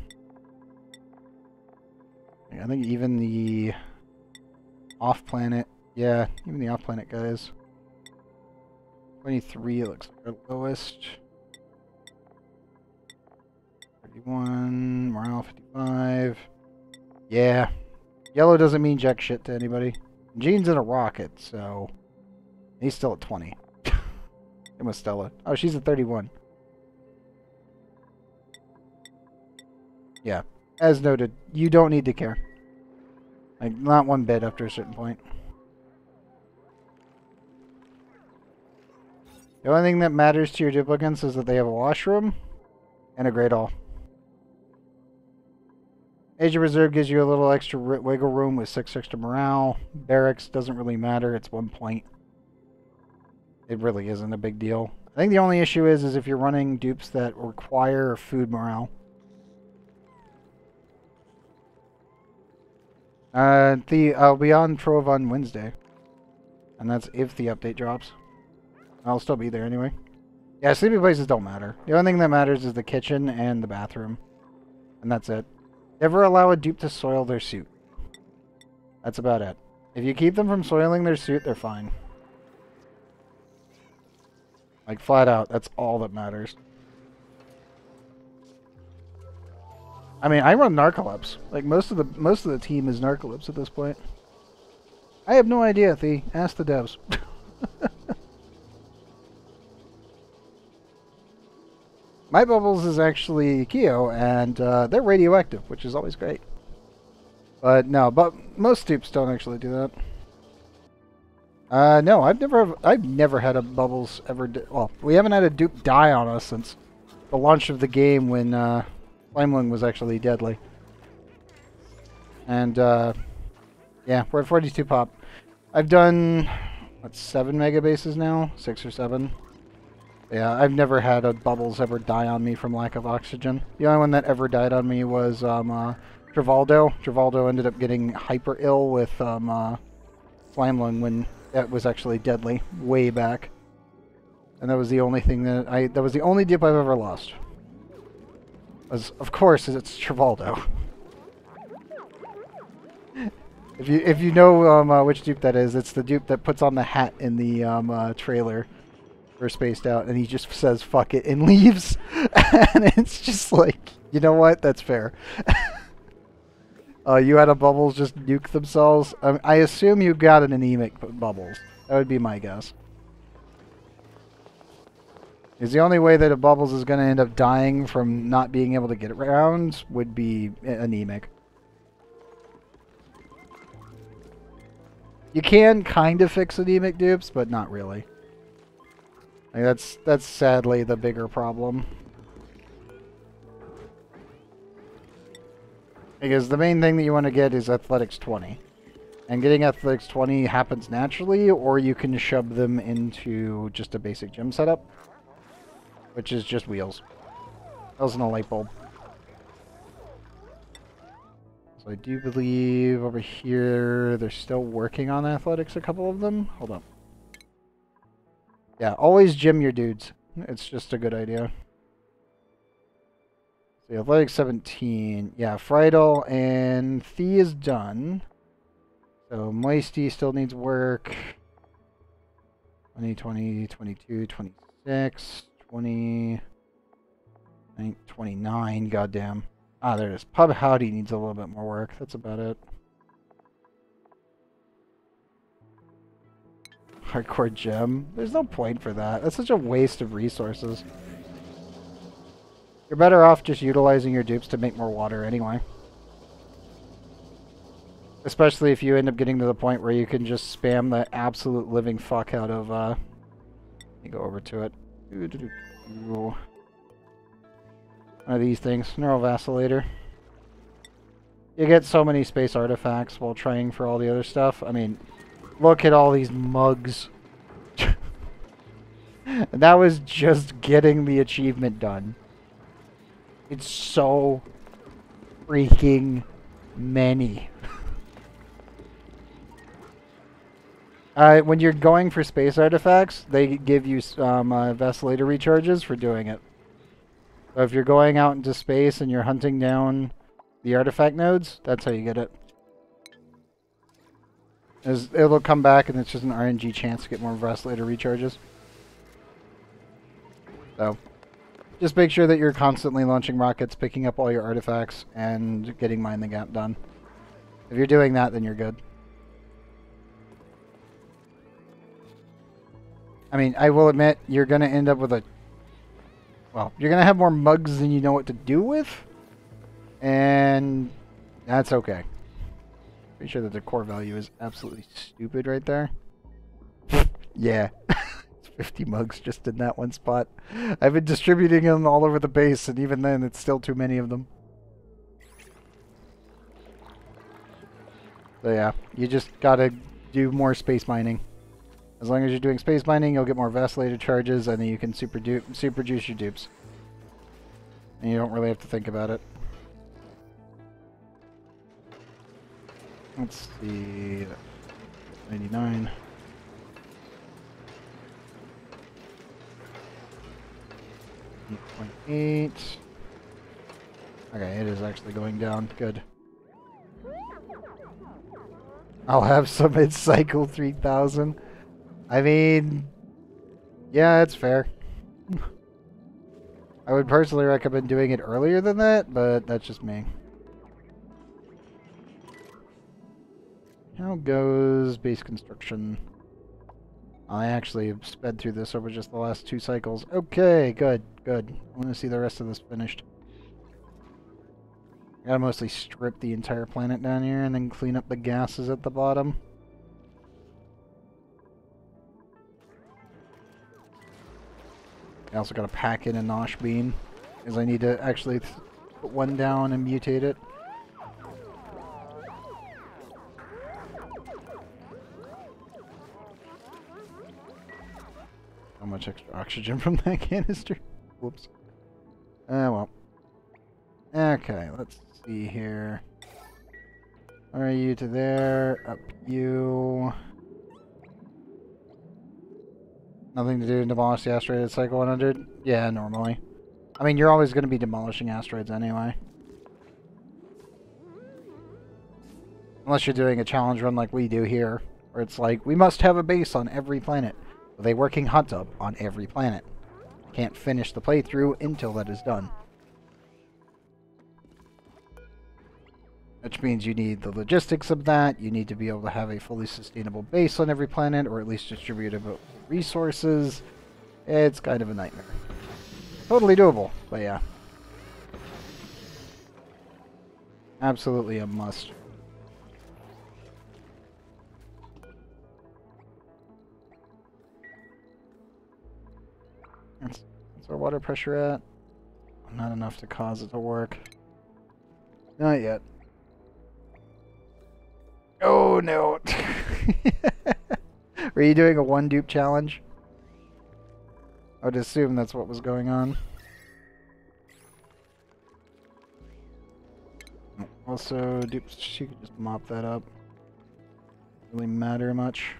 I think even the off-planet, yeah, even the off-planet guys. 23 looks like our lowest. 31, morale 55. Yeah, yellow doesn't mean jack shit to anybody. Jean's in a rocket, so he's still at 20. Same with Stella. Oh, she's at 31. Yeah, as noted, you don't need to care. Like, not one bit after a certain point. The only thing that matters to your duplicants is that they have a washroom and a Great Hall. Age of Reserve gives you a little extra wiggle room with 6 extra morale. Barracks doesn't really matter, it's 1 point. It really isn't a big deal. I think the only issue is if you're running dupes that require food morale. I'll be on Trove on Wednesday. And that's if the update drops. I'll still be there anyway. Yeah, sleeping places don't matter. The only thing that matters is the kitchen and the bathroom. And that's it. Never allow a dupe to soil their suit. That's about it. If you keep them from soiling their suit, they're fine. Like, flat out, that's all that matters. I mean, I run narcolepsy. Like, most of the team is narcolepsy at this point. I have no idea, Thee. Ask the devs. My bubbles is actually Keo, and they're radioactive, which is always great. But no, but most dupes don't actually do that. No, I've never had a bubbles ever. Well, we haven't had a dupe die on us since the launch of the game when Flamelung was actually deadly. And yeah, we're at 42 pop. I've done what, 7 megabases now, 6 or 7. Yeah, I've never had a bubbles ever die on me from lack of oxygen. The only one that ever died on me was Travaldo. Travaldo ended up getting hyper ill with Flamelung when that was actually deadly way back, and that was the only thing that was the only dip I've ever lost. Of course, it's Travaldo. If you know which dupe that is, it's the dupe that puts on the hat in the trailer for Spaced Out, and he just says "fuck it" and leaves, and it's just like, you know what? That's fair. You had a bubbles just nuke themselves. I assume you got an anemic bubbles. That would be my guess. Because the only way that a bubbles is going to end up dying from not being able to get around would be anemic. You can kind of fix anemic dupes, but not really. Like that's sadly the bigger problem. Because the main thing that you want to get is Athletics 20. And getting Athletics 20 happens naturally, or you can shove them into just a basic gym setup, which is just wheels. Wheels and a light bulb. So I do believe over here they're still working on athletics, a couple of them. Hold up. Yeah, always gym your dudes. It's just a good idea. So athletics 17. Yeah, Friedel and Thea is done. So Moisty still needs work. 20, 20, 22, 26, 20, 29, goddamn. Ah, there it is. Pub Howdy needs a little bit more work. That's about it. Hardcore gem. There's no point for that. That's such a waste of resources. You're better off just utilizing your dupes to make more water anyway. Especially if you end up getting to the point where you can just spam the absolute living fuck out of, let me go over to it. One of these things. Neurovacillator. You get so many space artifacts while trying for all the other stuff. I mean, look at all these mugs. And that was just getting the achievement done. It's so freaking many. When you're going for space artifacts, they give you vacillator recharges for doing it. So if you're going out into space and you're hunting down the artifact nodes, that's how you get it. It'll come back and it's just an RNG chance to get more vacillator recharges. So, just make sure that you're constantly launching rockets, picking up all your artifacts, and getting Mind the Gap done. If you're doing that, then you're good. I mean, I will admit, you're going to end up with a... Well, you're going to have more mugs than you know what to do with. And that's okay. Pretty sure that the core value is absolutely stupid right there. Yeah. It's 50 mugs just in that one spot. I've been distributing them all over the base, and even then, it's still too many of them. So yeah, you just gotta do more space mining. As long as you're doing space mining, you'll get more vacillator charges, and then you can super juice your dupes. And you don't really have to think about it. Let's see... 99... 8.8. Okay, it is actually going down. Good. I'll have some mid-cycle 3000. I mean, yeah, it's fair. I would personally recommend doing it earlier than that, but that's just me. How goes base construction? I actually sped through this over just the last 2 cycles. Okay, good. good. I want to see the rest of this finished. I gotta mostly strip the entire planet down here and then clean up the gases at the bottom. I also gotta pack in a nosh bean, because I need to actually put one down and mutate it. How much extra oxygen from that canister? Whoops. Well. Okay, let's see here. Are you to there? Up you. Nothing to do to demolish the asteroid at Cycle 100? Yeah, normally. I mean, you're always going to be demolishing asteroids anyway. Unless you're doing a challenge run like we do here, where it's like, we must have a base on every planet, with a working hot tub on every planet. Can't finish the playthrough until that is done. Which means you need the logistics of that, you need to be able to have a fully sustainable base on every planet, or at least distributable resources. It's kind of a nightmare. Totally doable, but yeah. Absolutely a must. What's our water pressure at? Not enough to cause it to work. Not yet. Oh no! Were you doing a one dupe challenge? I would assume that's what was going on. Also, dupes, she could just mop that up. Really matter much.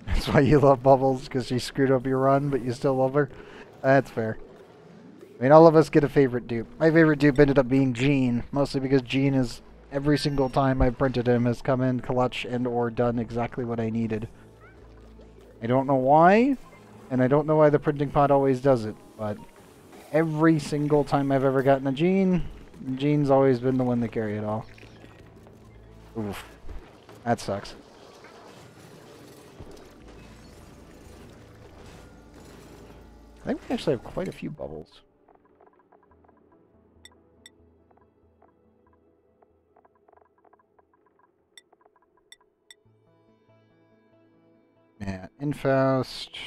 That's why you love Bubbles, because she screwed up your run, but you still love her? That's fair. I mean, all of us get a favorite dupe. My favorite dupe ended up being Gene, mostly because Gene is, every single time I've printed him, has come in clutch and or done exactly what I needed. I don't know why, and I don't know why the printing pod always does it, but every single time I've ever gotten a Gene, Gene's always been the one to carry it all. Oof. That sucks. I think we actually have quite a few bubbles. Yeah, Infaust.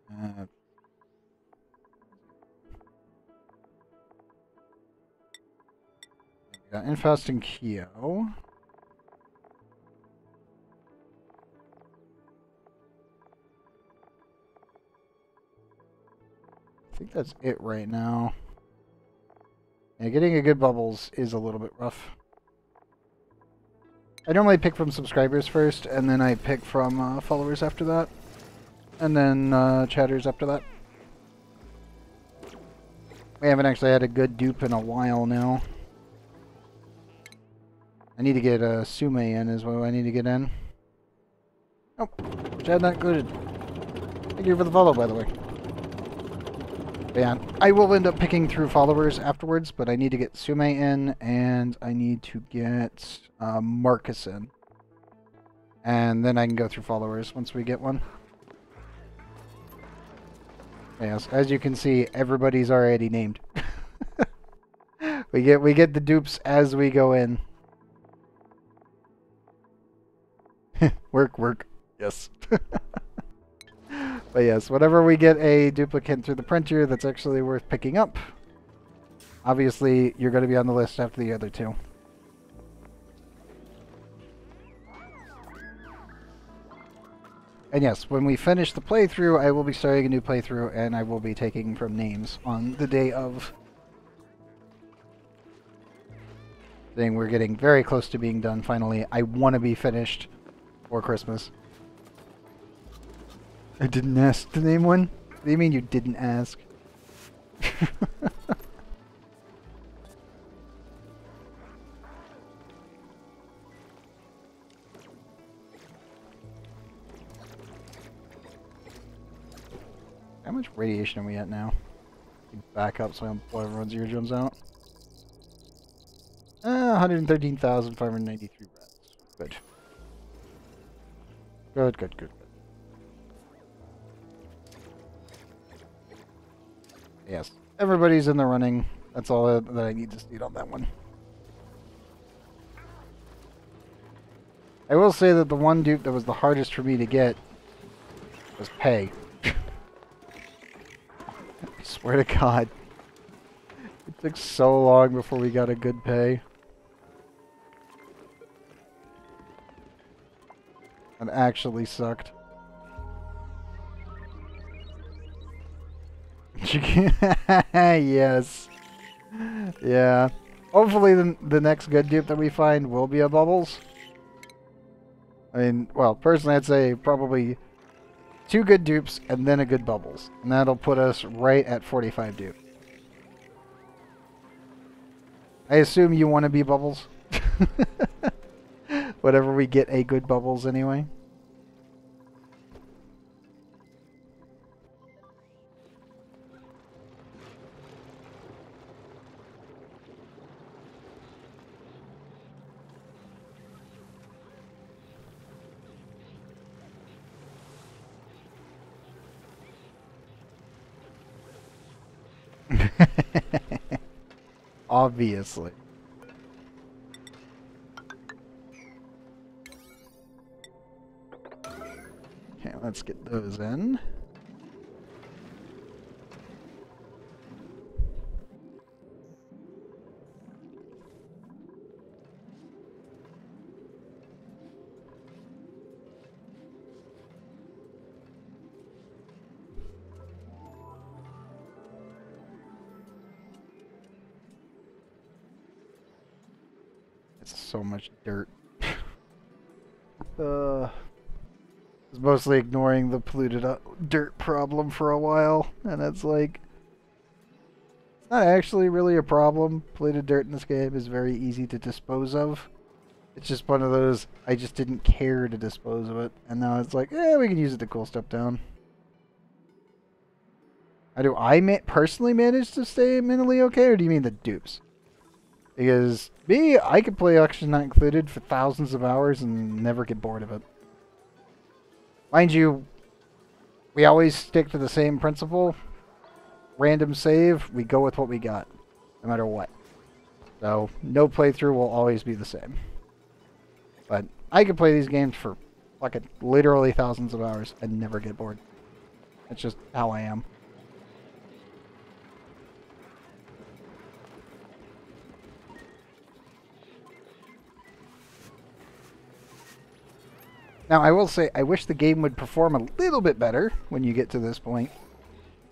We got Infaust and Kyo. I think that's it right now. Yeah, getting a good bubbles is a little bit rough. I normally pick from subscribers first, and then I pick from followers after that. And then chatters after that. We haven't actually had a good dupe in a while now. I need to get Sume in as well. I need to get in. Oh, chat not included. Thank you for the follow, by the way. Yeah, I will end up picking through followers afterwards, but I need to get Sume in, and I need to get Marcus in. And then I can go through followers once we get one. Yes, as you can see, everybody's already named. we get the dupes as we go in. Work. Yes. But yes, whenever we get a duplicate through the printer that's actually worth picking up, obviously you're going to be on the list after the other two. And yes, when we finish the playthrough, I will be starting a new playthrough, and I will be taking from names on the day of. Saying we're getting very close to being done finally. I want to be finished for Christmas. I didn't ask to name one? What do you mean you didn't ask? How much radiation are we at now? back up so I don't blow everyone's eardrums out. 113,593 reds. Good. Good, good, good, good. Yes, everybody's in the running. That's all that I need to see on that one. I will say that the one dupe that was the hardest for me to get was pay. I swear to God. It took so long before we got a good pay. It actually sucked. Yes. Yeah. Hopefully the next good dupe that we find will be a bubbles. I mean, well, personally I'd say probably 2 good dupes and then a good bubbles. And that'll put us right at 45 dupe. I assume you want to be bubbles? Whatever we get a good bubbles anyway. Obviously. Okay, let's get those in. It's so much dirt. Was mostly ignoring the polluted dirt problem for a while, and it's like, it's not actually really a problem. Polluted dirt in this game is very easy to dispose of. It's just one of those, I just didn't care to dispose of it, and now it's like, we can use it to cool stuff down. How do I personally manage to stay mentally okay, or do you mean the dupes? Because me, I could play Oxygen Not Included for thousands of hours and never get bored of it. Mind you, we always stick to the same principle. Random save, we go with what we got, no matter what. So, no playthrough will always be the same. But I could play these games for fucking literally thousands of hours and never get bored. That's just how I am. Now, I will say, I wish the game would perform a little bit better when you get to this point.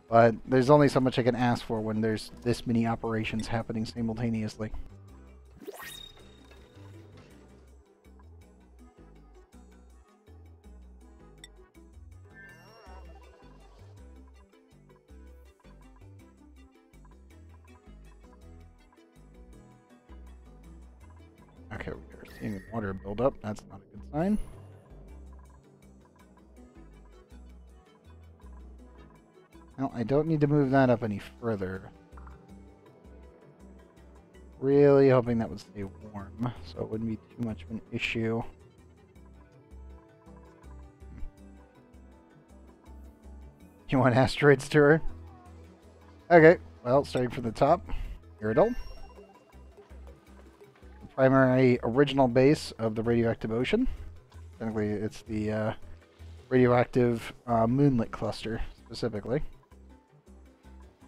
But there's only so much I can ask for when there's this many operations happening simultaneously. Okay, we are seeing water build up. That's not a good sign. No, I don't need to move that up any further. Really hoping that would stay warm, so it wouldn't be too much of an issue. You want asteroids tour? Okay, well, starting from the top, Iridol. The primary original base of the radioactive ocean. Technically, it's the radioactive moonlet cluster, specifically.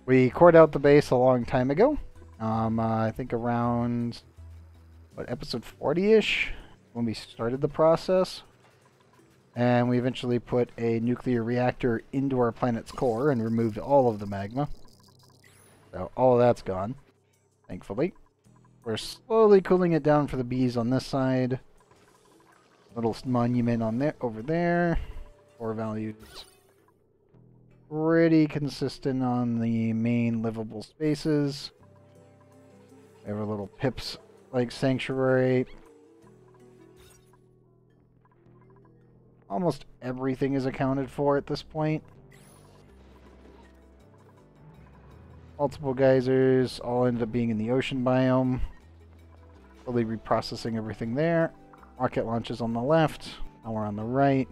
We cored out the base a long time ago. I think around, what, episode 40-ish? When we started the process. And we eventually put a nuclear reactor into our planet's core and removed all of the magma. So all of that's gone, thankfully. We're slowly cooling it down for the bees on this side. Little monument on there, over there. Core values pretty consistent on the main livable spaces. We have a little pips like sanctuary. Almost everything is accounted for at this point. Multiple geysers all ended up being in the ocean biome. Fully reprocessing everything there. Rocket launches on the left. Power on the right.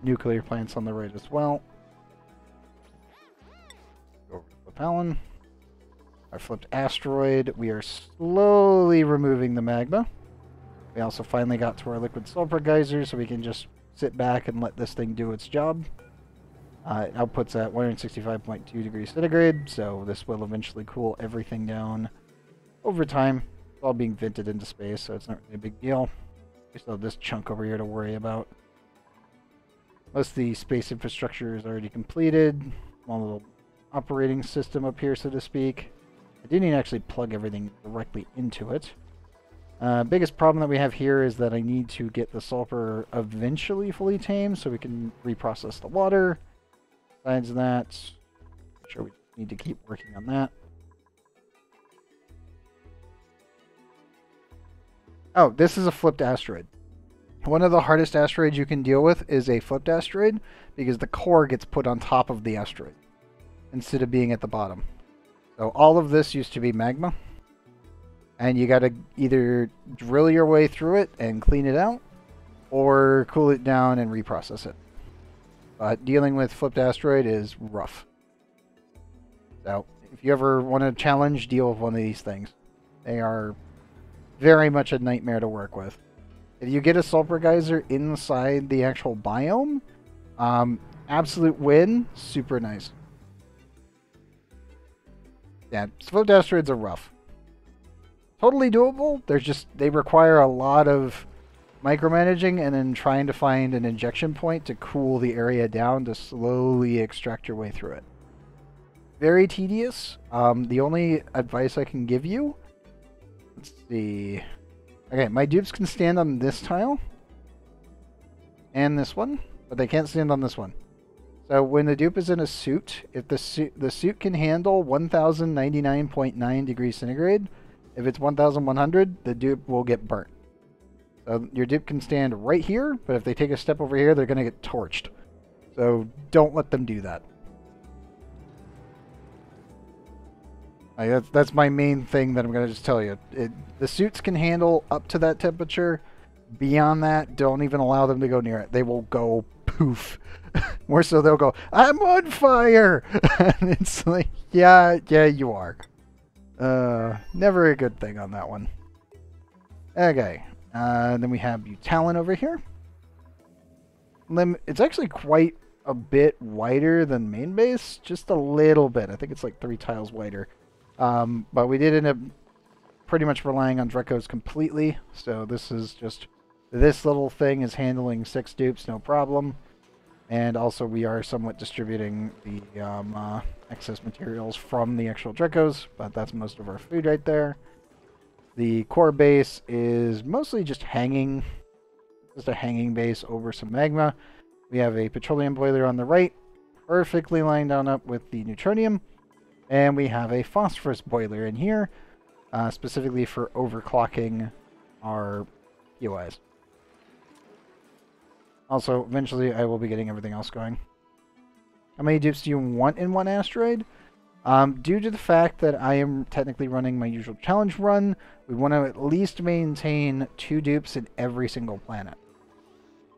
Nuclear plants on the right as well. Go over to the Palin. Our flipped asteroid. We are slowly removing the magma. We also finally got to our liquid sulfur geyser, so we can just sit back and let this thing do its job. It outputs at 165.2 degrees centigrade, so this will eventually cool everything down over time. It's all being vented into space, so it's not really a big deal. We still have this chunk over here to worry about. Most of the space infrastructure is already completed. Small little operating system up here, so to speak. I do need to actually plug everything directly into it. Biggest problem that we have here is that I need to get the sulfur eventually fully tamed so we can reprocess the water. Besides that, I'm sure we need to keep working on that. Oh, this is a flipped asteroid. One of the hardest asteroids you can deal with is a flipped asteroid because the core gets put on top of the asteroid instead of being at the bottom. So all of this used to be magma, and you got to either drill your way through it and clean it out or cool it down and reprocess it. But dealing with flipped asteroid is rough. So if you ever want to challenge, deal with one of these things. They are very much a nightmare to work with. If you get a sulfur geyser inside the actual biome, absolute win, super nice. Yeah, flipped asteroids are rough. Totally doable. They require a lot of micromanaging and then trying to find an injection point to cool the area down to slowly extract your way through it. Very tedious. The only advice I can give you, let's see. Okay, my dupes can stand on this tile and this one, but they can't stand on this one. So when the dupe is in a suit, if the suit can handle 1099.9 degrees centigrade, if it's 1100, the dupe will get burnt. So your dupe can stand right here, but if they take a step over here, they're going to get torched. So don't let them do that. That's my main thing that I'm going to just tell you. The suits can handle up to that temperature. Beyond that, don't even allow them to go near it. They will go poof. More so, they'll go, I'm on fire! And it's like, yeah, you are. Never a good thing on that one. Okay. Then we have Butalin over here. It's actually quite a bit wider than main base. Just a little bit. I think it's like 3 tiles wider. But we did end up pretty much relying on Drecos completely. So this is just... This little thing is handling 6 dupes, no problem. And also we are somewhat distributing the excess materials from the actual Drecos. But that's most of our food right there. The core base is mostly just hanging. Just a hanging base over some magma. We have a petroleum boiler on the right. Perfectly lined down up with the neutronium. And we have a phosphorus boiler in here. Specifically for overclocking our POIs. Also, eventually I will be getting everything else going. How many dupes do you want in one asteroid? Due to the fact that I am technically running my usual challenge run, we want to at least maintain 2 dupes in every single planet.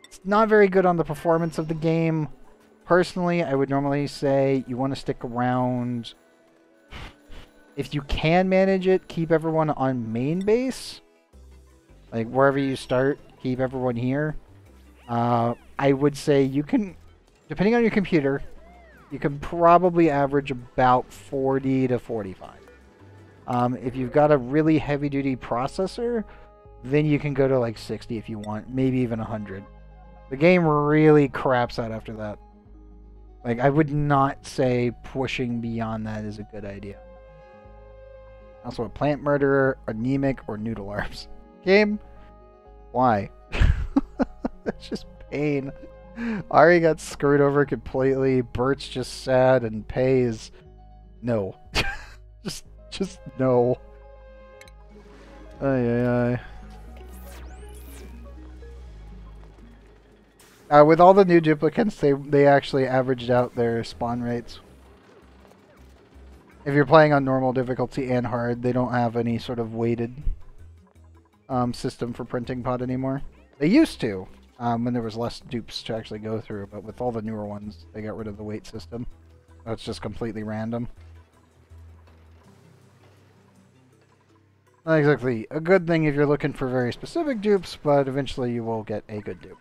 It's not very good on the performance of the game. Personally, I would normally say you want to stick around... If you can manage it, keep everyone on main base. Like, wherever you start, keep everyone here. I would say you can, depending on your computer, you can probably average about 40 to 45. If you've got a really heavy-duty processor, then you can go to like 60 if you want, maybe even 100. The game really craps out after that. Like, I would not say pushing beyond that is a good idea. Also, a plant murderer, anemic, or noodle arms. Game? Why? It's just pain. Ari got screwed over completely. Bert's just sad, and Pei is no. just no. Ay. With all the new duplicates, they actually averaged out their spawn rates. If you're playing on normal difficulty and hard, they don't have any sort of weighted system for printing pod anymore. They used to, when there was less dupes to actually go through, but with all the newer ones, they got rid of the weight system. So it's just completely random. Not exactly a good thing if you're looking for very specific dupes, but eventually you will get a good dupe.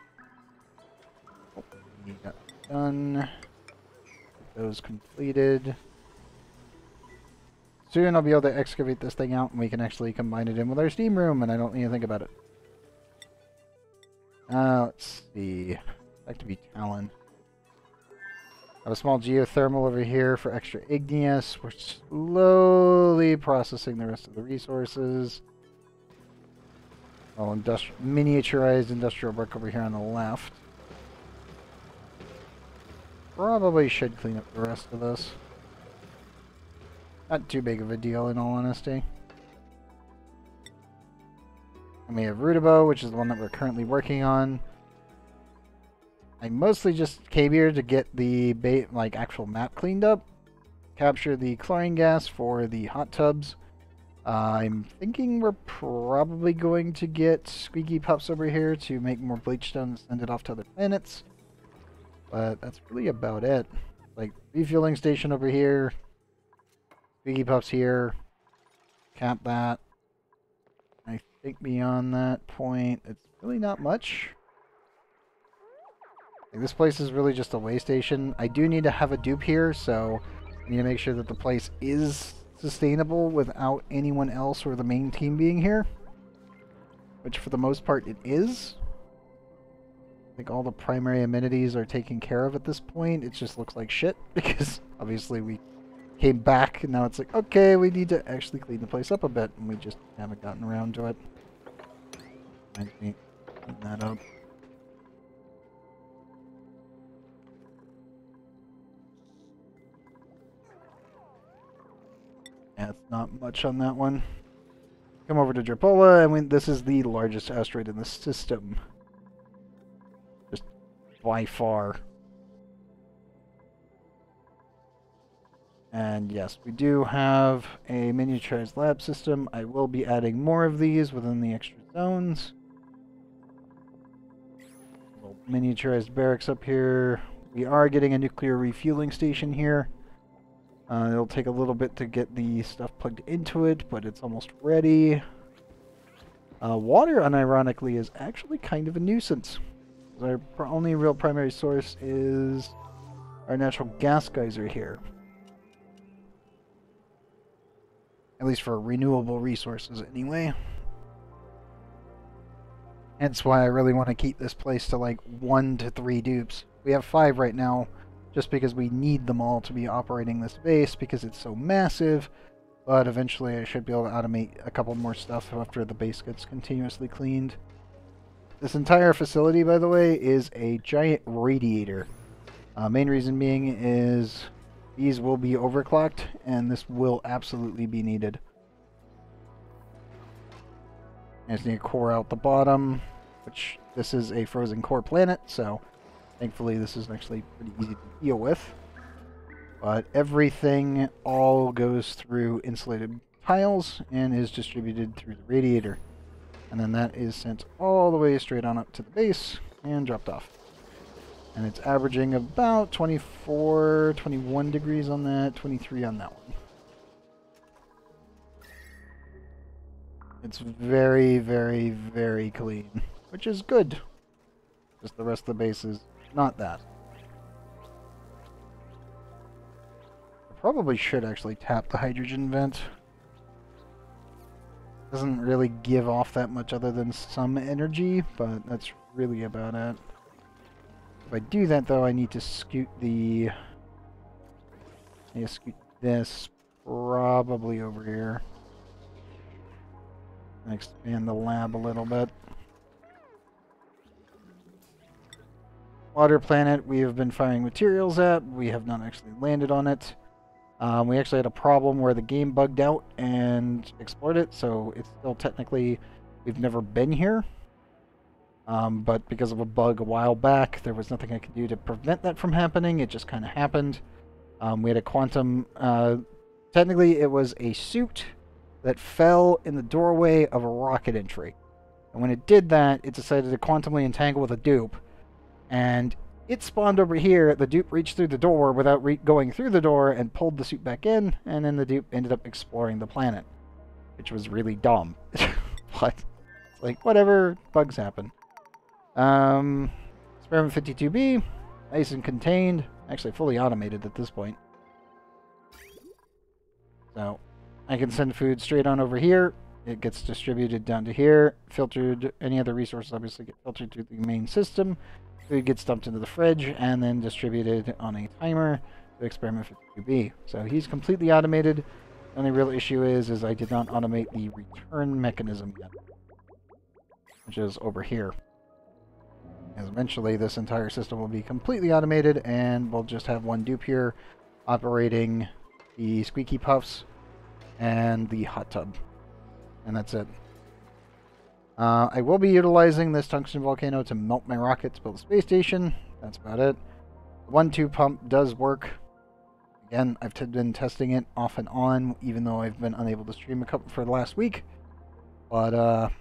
Oh, we got done. Get those completed. Soon I'll be able to excavate this thing out and we can actually combine it in with our steam room and I don't need to think about it. Let's see. Back to be Talon. I have a small geothermal over here for extra igneous. We're slowly processing the rest of the resources. Oh, miniaturized industrial brick over here on the left. Probably should clean up the rest of this. Not too big of a deal, in all honesty. And we have Rootibo, which is the one that we're currently working on. I mostly just came here to get the actual map cleaned up. Capture the chlorine gas for the hot tubs. I'm thinking we're probably going to get squeaky pups over here to make more bleachstone and send it off to other planets. But that's really about it. Like, refueling station over here. Squeaky pups here. Cap that. I think beyond that point, it's really not much. Like, this place is really just a way station. I do need to have a dupe here, so I need to make sure that the place is sustainable without anyone else or the main team being here. Which for the most part it is. I think all the primary amenities are taken care of at this point. It just looks like shit because obviously we came back and now it's like, okay, we need to actually clean the place up a bit and we just haven't gotten around to it. Reminds me, clean that up. Yeah, it's not much on that one. Come over to Drapola, and this is the largest asteroid in the system. Just by far. And yes, we do have a miniaturized lab system. I will be adding more of these within the extra zones. Little miniaturized barracks up here. We are getting a nuclear refueling station here. It'll take a little bit to get the stuff plugged into it, but it's almost ready. Water, unironically, is actually kind of a nuisance. Our only real primary source is our natural gas geyser here. At least for renewable resources, anyway. Hence why I really want to keep this place to like 1 to 3 dupes. We have 5 right now. Just because we need them all to be operating this base because it's so massive, but eventually I should be able to automate a couple more stuff after the base gets continuously cleaned. This entire facility, by the way, is a giant radiator. Main reason being is these will be overclocked and this will absolutely be needed. I just need to core out the bottom, which this is a frozen core planet, so thankfully this is actually pretty easy to deal with. But everything all goes through insulated tiles and is distributed through the radiator. And then that is sent all the way straight on up to the base and dropped off. And it's averaging about 24, 21 degrees on that, 23 on that one. It's very, very, very clean, which is good. Just the rest of the base is not that. I probably should actually tap the hydrogen vent. Doesn't really give off that much other than some energy, but that's really about it. If I do that though, I need to scoot the... I need to scoot this probably over here. And expand the lab a little bit. Water planet we have been firing materials at. We have not actually landed on it. We actually had a problem where the game bugged out and explored it, so it's still technically, we've never been here. But because of a bug a while back, there was nothing I could do to prevent that from happening. It just kind of happened. We had a quantum technically it was a suit that fell in the doorway of a rocket entry. And when it did that, it decided to quantumly entangle with a dupe. And it spawned over here. The dupe reached through the door without going through the door and pulled the suit back in. And then the dupe ended up exploring the planet, which was really dumb. But it's like, whatever, bugs happen. Experiment 52B, nice and contained. Actually, fully automated at this point. So, I can send food straight on over here. It gets distributed down to here. Filtered, any other resources obviously get filtered to the main system. Food gets dumped into the fridge and then distributed on a timer to experiment 52B. So he's completely automated. The only real issue is I did not automate the return mechanism yet, which is over here. As eventually this entire system will be completely automated and we'll just have one dupe here operating the squeaky puffs and the hot tub. And that's it. I will be utilizing this tungsten volcano to melt my rocket to build a space station. That's about it. The 1-2 pump does work. Again, I've been testing it off and on, even though I've been unable to stream a couple for the last week. But,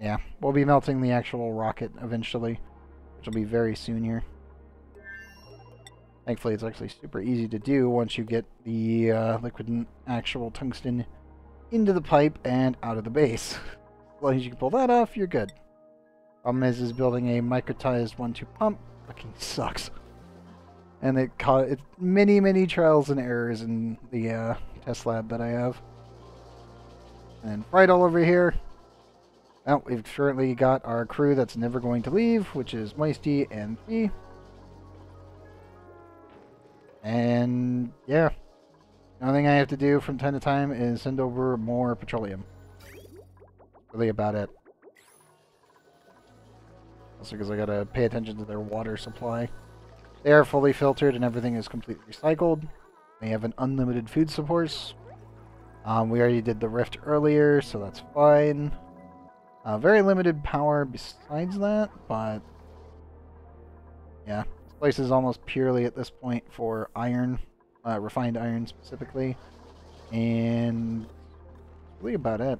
yeah, we'll be melting the actual rocket eventually, which will be very soon here. Thankfully, it's actually super easy to do once you get the liquid and actual tungsten into the pipe and out of the base. As long as you can pull that off, you're good. Problem is building a microtized 1-2 pump fucking sucks. And it caused many, many trials and errors in the test lab that I have. And right all over here. Now, we've currently got our crew that's never going to leave, which is Meisty and P. And, yeah. The only thing I have to do from time to time is send over more petroleum. Really about it. Also because I gotta pay attention to their water supply. They are fully filtered and everything is completely recycled. They have an unlimited food source. We already did the rift earlier, so that's fine. Very limited power besides that, but yeah, this place is almost purely at this point for iron, refined iron specifically, and that's really about it.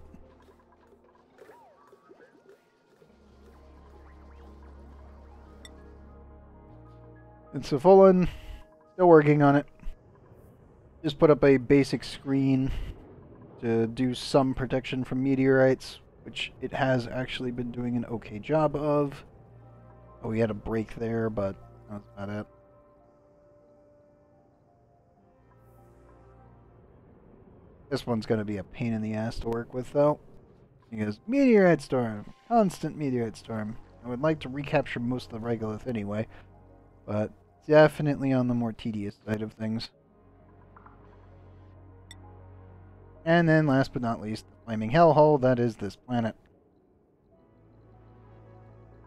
And so Fullon, still working on it. Just put up a basic screen to do some protection from meteorites, which it has actually been doing an okay job of. Oh, we had a break there, but that's about it. This one's going to be a pain in the ass to work with, though. Because meteorite storm, constant meteorite storm. I would like to recapture most of the regolith anyway, but definitely on the more tedious side of things. And then last but not least, the flaming hellhole, that is this planet.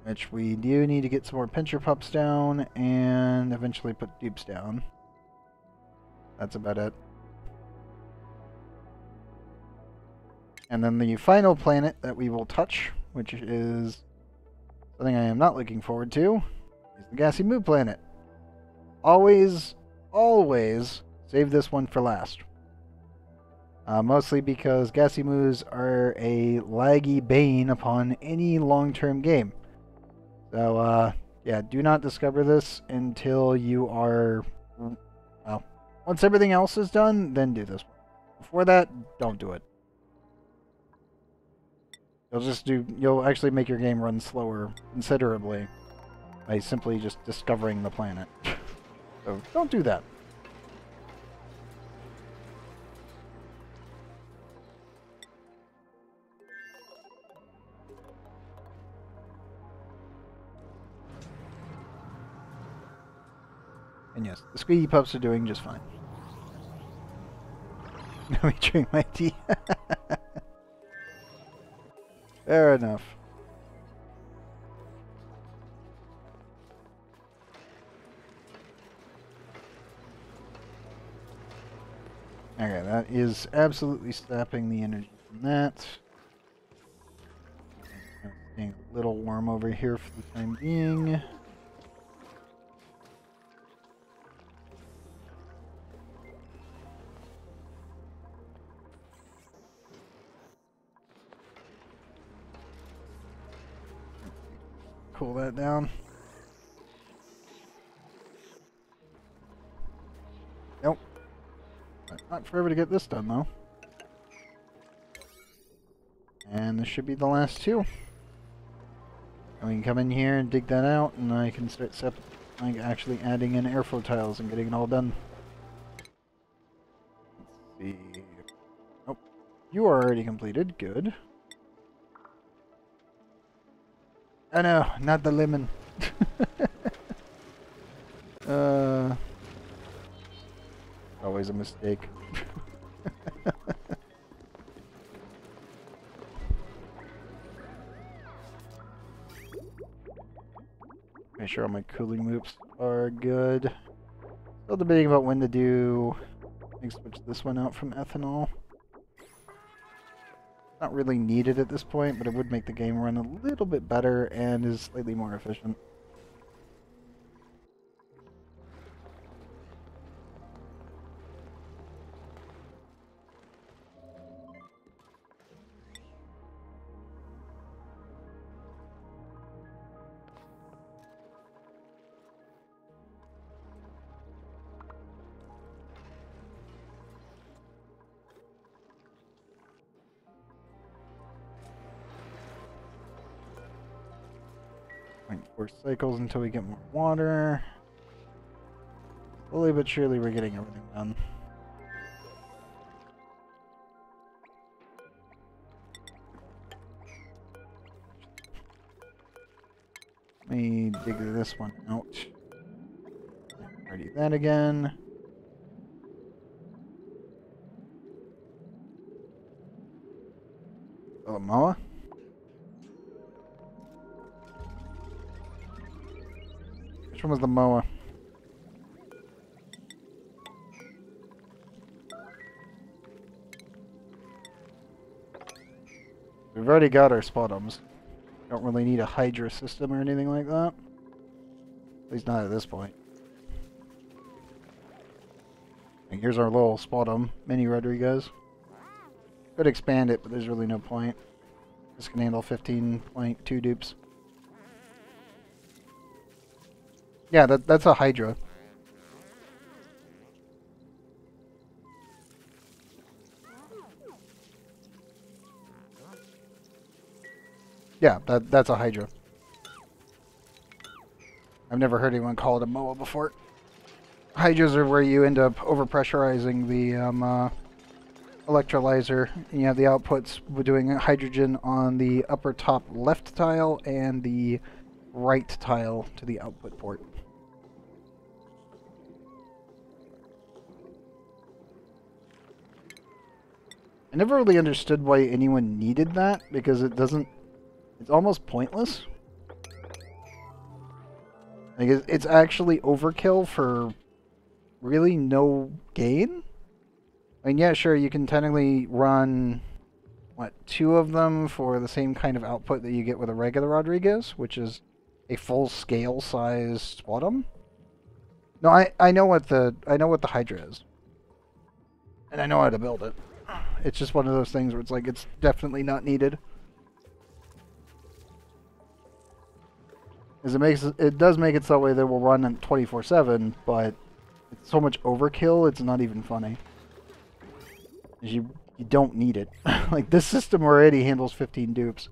Which we do need to get some more pincher pups down and eventually put dupes down. That's about it. And then the final planet that we will touch, which is something I am not looking forward to, is the Gassy Moo planet. Always, always save this one for last. Mostly because Gassy Moos are a laggy bane upon any long-term game. So, yeah, do not discover this until you are... Well, once everything else is done, then do this one. Before that, don't do it. You'll actually make your game run slower considerably by simply just discovering the planet. So don't do that. And yes, the squeaky pups are doing just fine. Let me drink my tea. Fair enough. Okay, that is absolutely sapping the energy from that. Staying a little warm over here for the time being. cool that down. Nope. Not forever to get this done, though. And this should be the last two. And we can come in here and dig that out, and I can start like actually adding in airflow tiles and getting it all done. Let's see. Nope. You are already completed. Good. Oh no, not the lemon. Always a mistake. Make sure all my cooling loops are good. Still debating about when to do. I think switch this one out from ethanol. Not really needed at this point, but it would make the game run a little bit better and is slightly more efficient. Wait, 4 cycles until we get more water. Slowly but surely we're getting everything done. Let me dig this one out. Ready that again. Oh, Moa? Which one was the Moa? We've already got our spotums. Don't really need a Hydra system or anything like that. At least not at this point. And here's our little spotum, mini Rodriguez. Could expand it, but there's really no point. This can handle 15.2 dupes. Yeah, that's a Hydra. Yeah, that's a Hydra. I've never heard anyone call it a MOA before. Hydras are where you end up overpressurizing the electrolyzer, and you have the outputs doing hydrogen on the upper top left tile and the right tile to the output port. I never really understood why anyone needed that, because it's almost pointless. Like, it's actually overkill for really no gain. I mean, yeah, sure, you can technically run, what, 2 of them for the same kind of output that you get with a regular Rodriguez, which is a full-scale size spotum. No, I know what the Hydra is, and I know how to build it. It's just one of those things where it's like, it's definitely not needed. As it does make it so that way that will run 24/7, but it's so much overkill, it's not even funny. You don't need it. Like, this system already handles 15 dupes.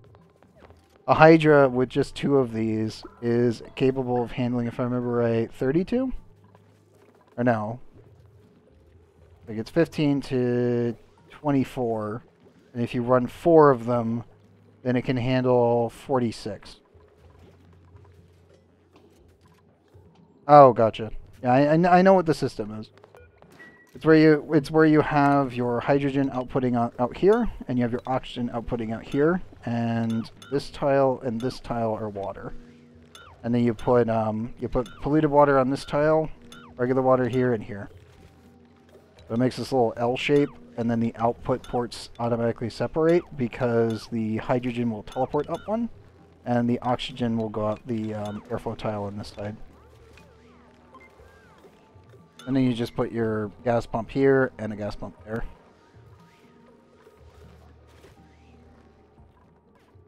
A Hydra with just 2 of these is capable of handling, if I remember right, 32? Or no. Like, it's 15 to 24. And if you run 4 of them, then it can handle 46. Oh, gotcha. Yeah, I know what the system is. It's where you have your hydrogen outputting out here, and you have your oxygen outputting out here, and this tile are water. And then you put polluted water on this tile, regular water here and here. So it makes this little L shape, and then the output ports automatically separate because the hydrogen will teleport up one, and the oxygen will go out the airflow tile on this side. And then you just put your gas pump here and a gas pump there.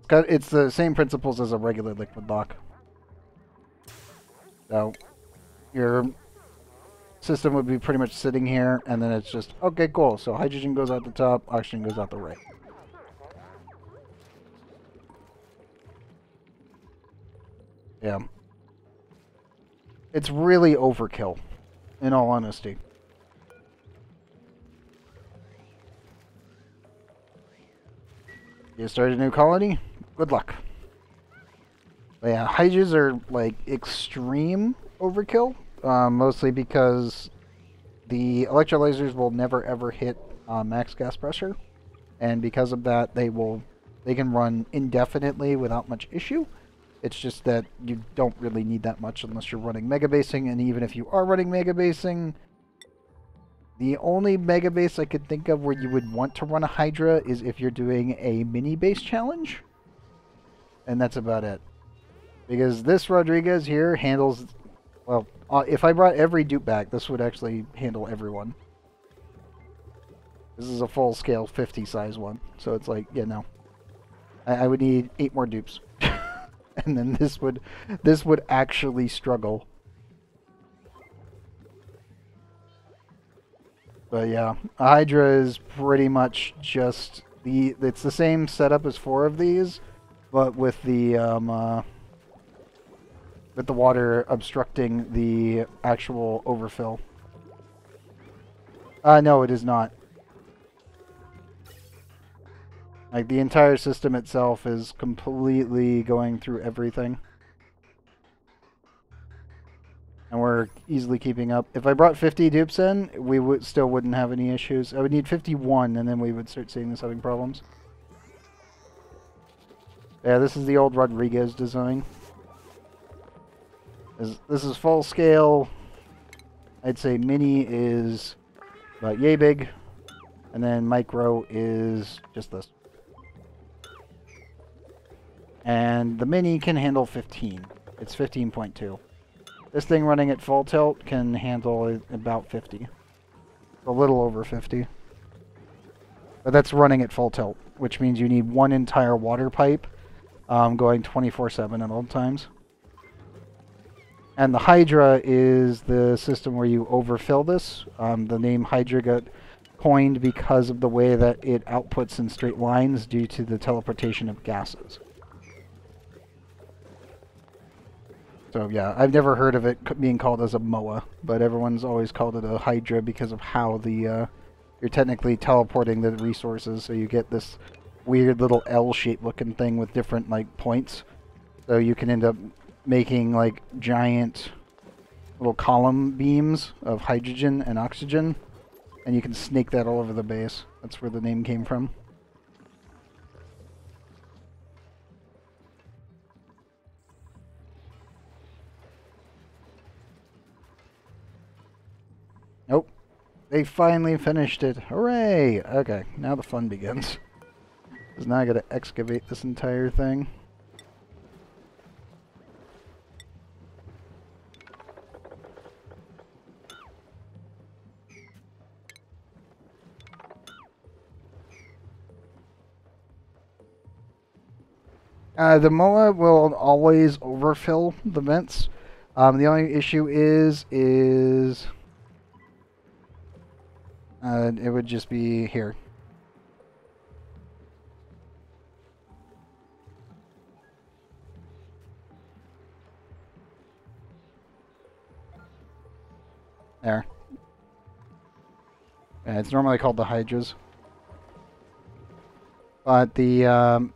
It's the same principles as a regular liquid lock. So your system would be pretty much sitting here, and then it's just, okay, cool. So hydrogen goes out the top, oxygen goes out the right. Yeah. It's really overkill, in all honesty. You start a new colony? Good luck. But yeah, hydras are like extreme overkill, mostly because the electrolyzers will never ever hit max gas pressure, and because of that, they can run indefinitely without much issue. It's just that you don't really need that much unless you're running mega basing, and even if you are running mega basing, the only mega base I could think of where you would want to run a Hydra is if you're doing a mini base challenge, and that's about it. Because this Rodriguez here handles, well, if I brought every dupe back, this would actually handle everyone. This is a full-scale 50 size one, so it's like, yeah, no. I would need 8 more dupes. And then this would actually struggle. But yeah, Hydra is pretty much just it's the same setup as 4 of these, but with the water obstructing the actual overfill. No, it is not. Like, the entire system itself is completely going through everything. And we're easily keeping up. If I brought 50 dupes in, we still wouldn't have any issues. I would need 51, and then we would start seeing this having problems. Yeah, this is the old Rodriguez design. This is full scale. I'd say mini is about yay big. And then micro is just this. And the mini can handle 15. It's 15.2. This thing running at full tilt can handle about 50. A little over 50. But that's running at full tilt, which means you need one entire water pipe going 24/7 at all times. And the Hydra is the system where you overfill this. The name Hydra got coined because of the way that it outputs in straight lines due to the teleportation of gases. So yeah, I've never heard of it being called as a MOA, but everyone's always called it a Hydra because of how the you're technically teleporting the resources, so you get this weird little L-shaped looking thing with different like points. So you can end up making like giant little column beams of hydrogen and oxygen, and you can snake that all over the base. That's where the name came from. Nope. They finally finished it. Hooray! Okay, now the fun begins. Because now I gotta excavate this entire thing. The MOA will always overfill the vents. The only issue is it would just be here. There. Yeah, it's normally called the Hydras. But the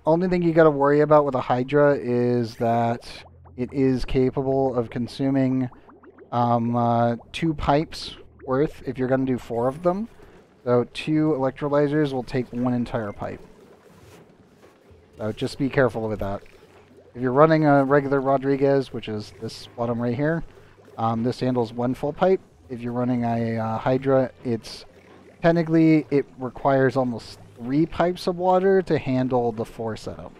only thing you got to worry about with a Hydra is that it is capable of consuming 2 pipes worth if you're going to do 4 of them. So 2 electrolyzers will take 1 entire pipe. So just be careful with that. If you're running a regular Rodriguez, which is this bottom right here, this handles 1 full pipe. If you're running a Hydra, it's technically it requires almost 3 pipes of water to handle the 4 setup.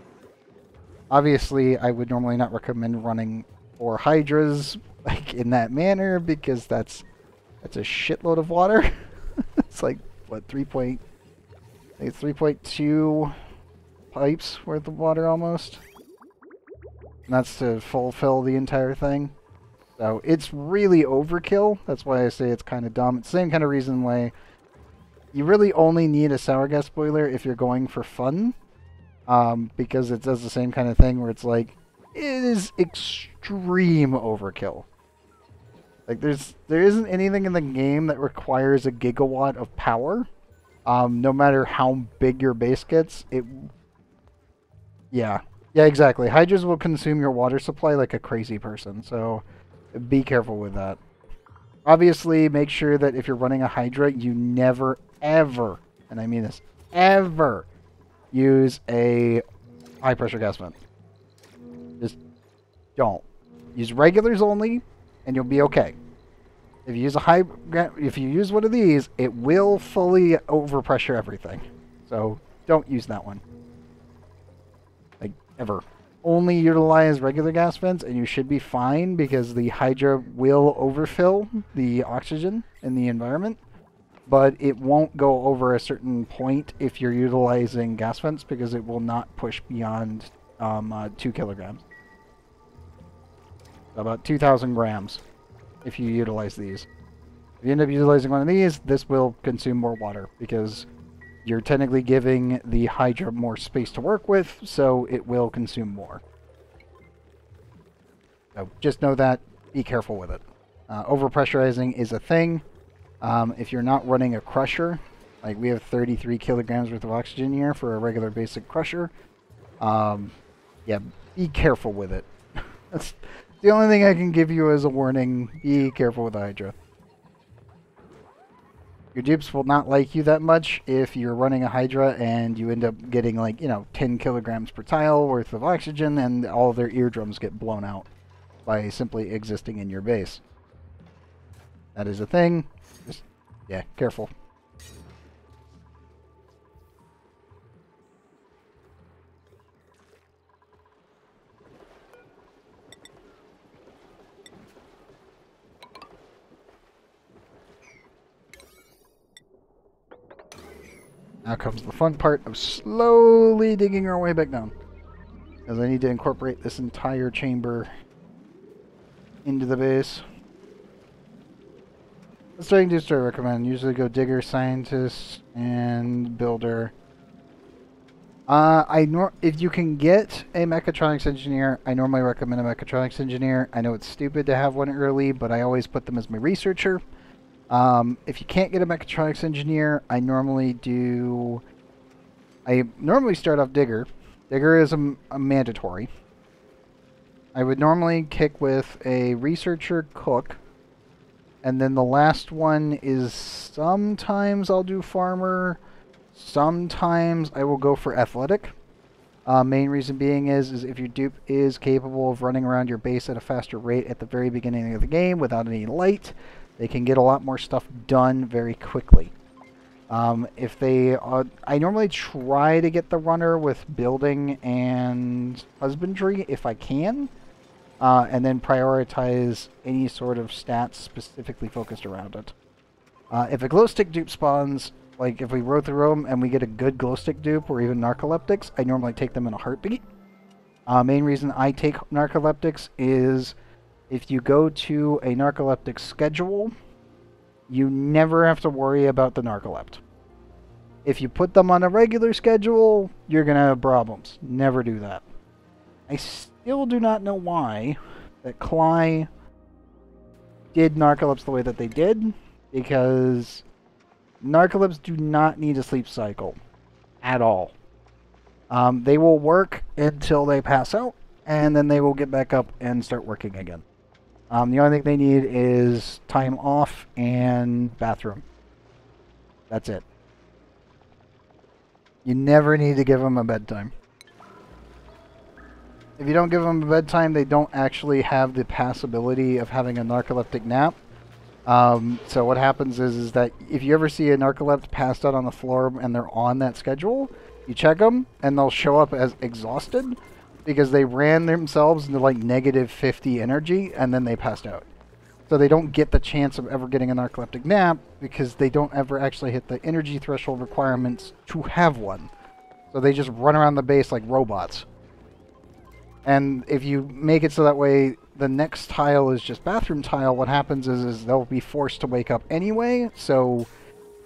Obviously, I would normally not recommend running 4 Hydras like in that manner because that's a shitload of water. It's like what 3.2 pipes worth of water almost. And that's to fulfill the entire thing. So it's really overkill. That's why I say it's kind of dumb. It's the same kind of reason why you really only need a sour gas boiler if you're going for fun. Because it does the same kind of thing where it's like, it is extreme overkill. Like there isn't anything in the game that requires a gigawatt of power. No matter how big your base gets, yeah, exactly. Hydras will consume your water supply like a crazy person, so be careful with that. Obviously, make sure that if you're running a Hydra, you never, ever, and I mean this, ever use a high pressure gas vent. Just don't. Use regulars only, and you'll be okay. If you use one of these, it will fully overpressure everything. So don't use that one. Like, ever. Only utilize regular gas vents and you should be fine because the Hydra will overfill the oxygen in the environment. But it won't go over a certain point if you're utilizing gas vents because it will not push beyond 2 kilograms. About 2,000 grams if you utilize these. If you end up utilizing one of these, this will consume more water because you're technically giving the Hydra more space to work with, so it will consume more. So just know that. Be careful with it. Overpressurizing is a thing. If you're not running a crusher, like we have 33 kilograms worth of oxygen here for a regular basic crusher, yeah, be careful with it. That's the only thing I can give you as a warning. Be careful with the Hydra. Your dupes will not like you that much if you're running a Hydra and you end up getting 10 kilograms per tile worth of oxygen and all of their eardrums get blown out by simply existing in your base. That is a thing. Just, yeah, careful. Now comes the fun part of slowly digging our way back down. Because I need to incorporate this entire chamber into the base. Let's try and do story recommend. Usually go digger, scientist, and builder. If you can get a mechatronics engineer, I normally recommend a mechatronics engineer. I know it's stupid to have one early, but I always put them as my researcher. If you can't get a mechatronics engineer, I normally start off digger. Digger is a mandatory. I would normally kick with a researcher cook. And then the last one is sometimes I'll do farmer. Sometimes I will go for athletic. Main reason being is if your dupe is capable of running around your base at a faster rate at the very beginning of the game without any light, they can get a lot more stuff done very quickly. I normally try to get the runner with building and husbandry if I can, and then prioritize any sort of stats specifically focused around it. If a glow stick dupe spawns, like if we row through them and we get a good glow stick dupe or even narcoleptics, I normally take them in a heartbeat. Main reason I take narcoleptics is if you go to a narcoleptic schedule, you never have to worry about the narcolept. If you put them on a regular schedule, you're going to have problems. Never do that. I still do not know why that Cly did narcolepts the way that they did, because narcolepts do not need a sleep cycle at all. They will work until they pass out, and then they will get back up and start working again. The only thing they need is time off and bathroom. That's it. You never need to give them a bedtime. If you don't give them a bedtime, they don't actually have the possibility of having a narcoleptic nap. So what happens is that if you ever see a narcolept passed out on the floor and they're on that schedule, you check them and they'll show up as exhausted because they ran themselves into like negative 50 energy and then they passed out. So they don't get the chance of ever getting a narcoleptic nap because they don't ever actually hit the energy threshold requirements to have one. So they just run around the base like robots. And if you make it so that way the next tile is just bathroom tile, what happens is they'll be forced to wake up anyway, so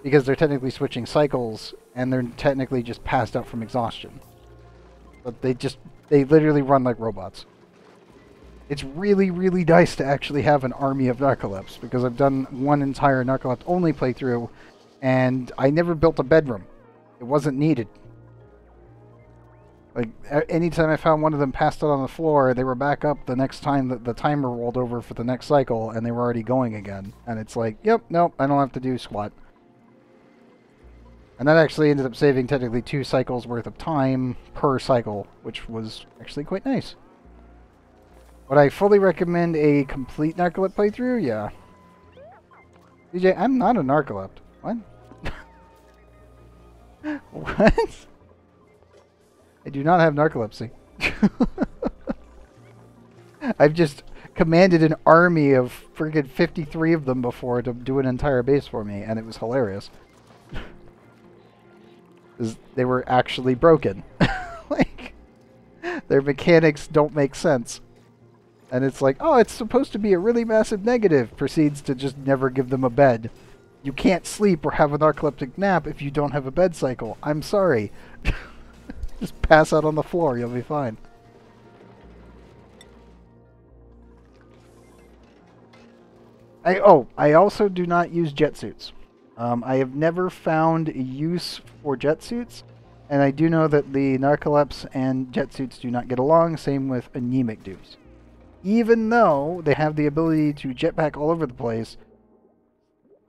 because they're technically switching cycles and they're technically just passed out from exhaustion. But they literally run like robots. It's really, really nice to actually have an army of narcolepts, because I've done one entire narcolept only playthrough, and I never built a bedroom. It wasn't needed. Like, anytime I found one of them passed out on the floor, they were back up the next time that the timer rolled over for the next cycle, and they were already going again. And it's like, yep, nope, I don't have to do squat. And that actually ended up saving technically 2 cycles worth of time per cycle, which was actually quite nice. Would I fully recommend a complete narcolept playthrough? Yeah. DJ, I'm not a narcolept. What? What? I do not have narcolepsy. I've just commanded an army of friggin' 53 of them before to do an entire base for me, and it was hilarious. Because they were actually broken. Like, their mechanics don't make sense. And it's like, oh, it's supposed to be a really massive negative. Proceeds to just never give them a bed. You can't sleep or have a narcoleptic nap if you don't have a bed cycle. I'm sorry. Just pass out on the floor, you'll be fine. I also do not use jet suits. I have never found a use for jet suits, and I do know that the narcolepts and jet suits do not get along, same with anemic dudes. Even though they have the ability to jetpack all over the place,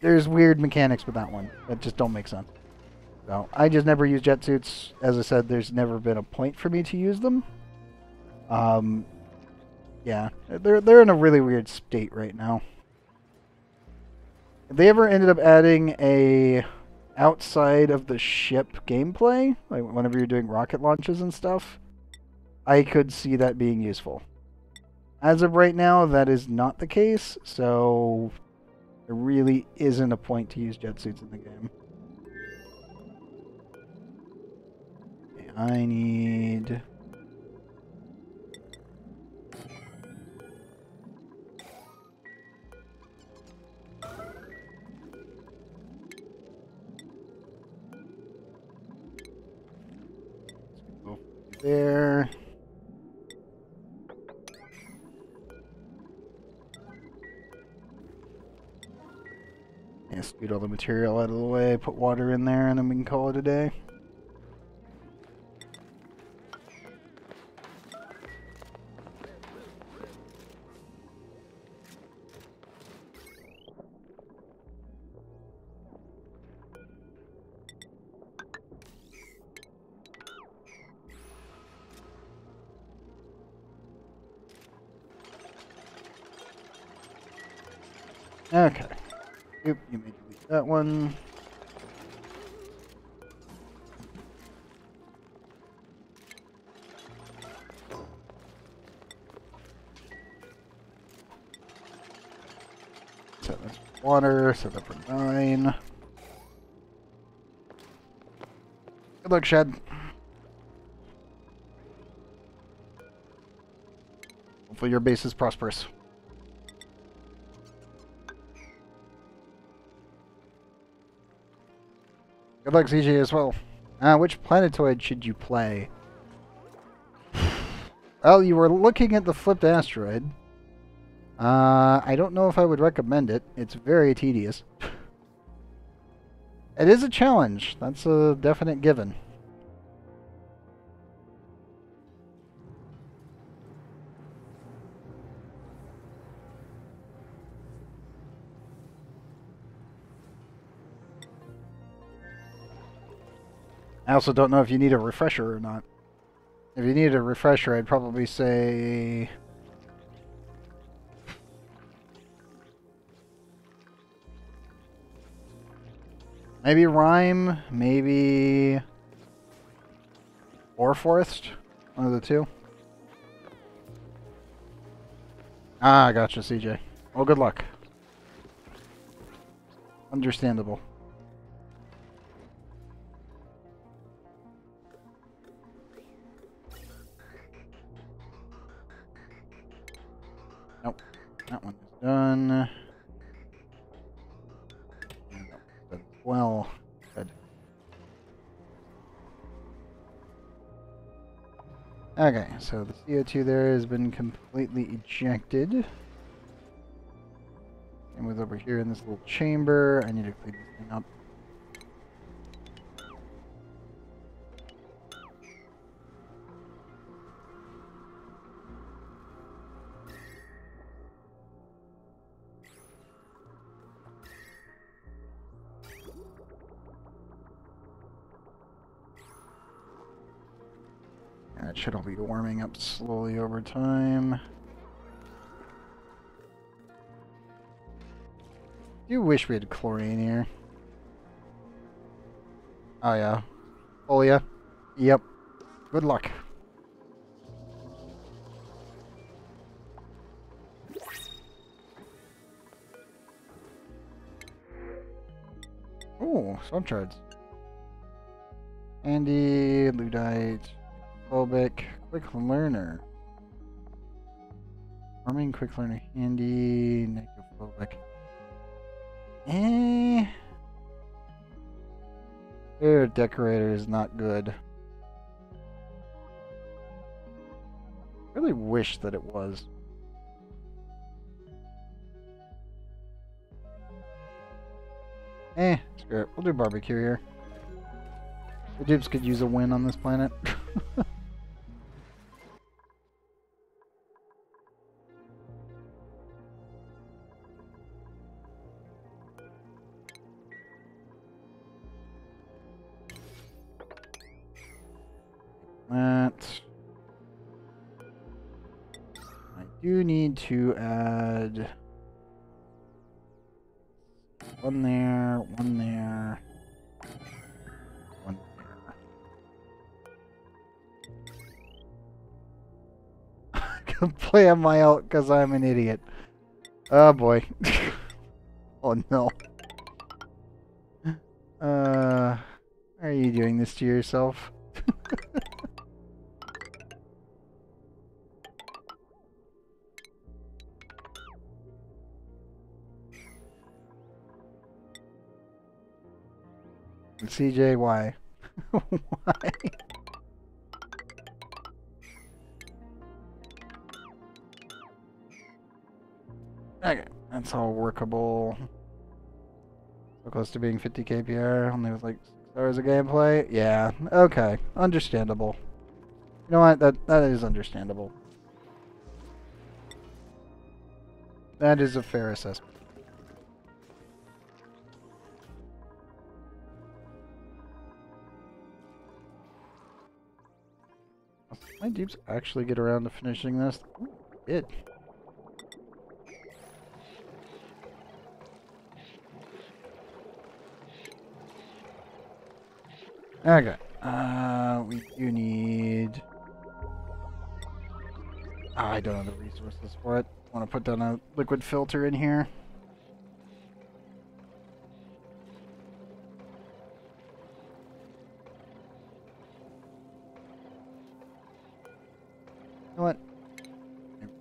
there's weird mechanics with that one that just don't make sense. So, I just never use jet suits. As I said, there's never been a point for me to use them. Yeah, they're in a really weird state right now. If they ever ended up adding a outside of the ship gameplay, like whenever you're doing rocket launches and stuff, I could see that being useful. As of right now, that is not the case, so there really isn't a point to use jet suits in the game. Okay, I need... Go there. Yeah, scoot all the material out of the way, put water in there, and then we can call it a day. Okay. Oop, you may delete that one. Set this for water, set that for 9. Good luck, Shed. Hopefully your base is prosperous. Good luck, CJ, as well. Which planetoid should you play? Well, you were looking at the flipped asteroid. I don't know if I would recommend it. It's very tedious. It is a challenge. That's a definite given. I also don't know if you need a refresher or not. If you need a refresher, I'd probably say... maybe Rhyme, maybe... or Forest. One of the two. Ah, gotcha, CJ. Well, good luck. Understandable. Nope. That one is done. And that one's done as well. Good. Okay, so the CO2 there has been completely ejected. And with over here in this little chamber, I need to clean this thing up. And it should all be warming up slowly over time. Do wish we had chlorine here. Oh yeah. Oh yeah. Yep. Good luck. Ooh, swamp shards. Andy, Ludite, phobic, quick learner. Farming, quick learner, handy, necrophobic. Their decorator is not good. Really wish that it was. Screw it. We'll do barbecue here. The dupes could use a win on this planet. That. I do need to add one there, one there, one there. I can plan my out because I'm an idiot. Oh boy. Oh no. Are you doing this to yourself? CJ, why? Why? Okay, that's all workable. So close to being 50 kpr, only with like 6 hours of gameplay. Yeah, okay, understandable. You know what? That is understandable. That is a fair assessment. My dupes actually get around to finishing this? Ooh, it. Okay. We do need... I don't have the resources for it. I want to put down a liquid filter in here. You know what?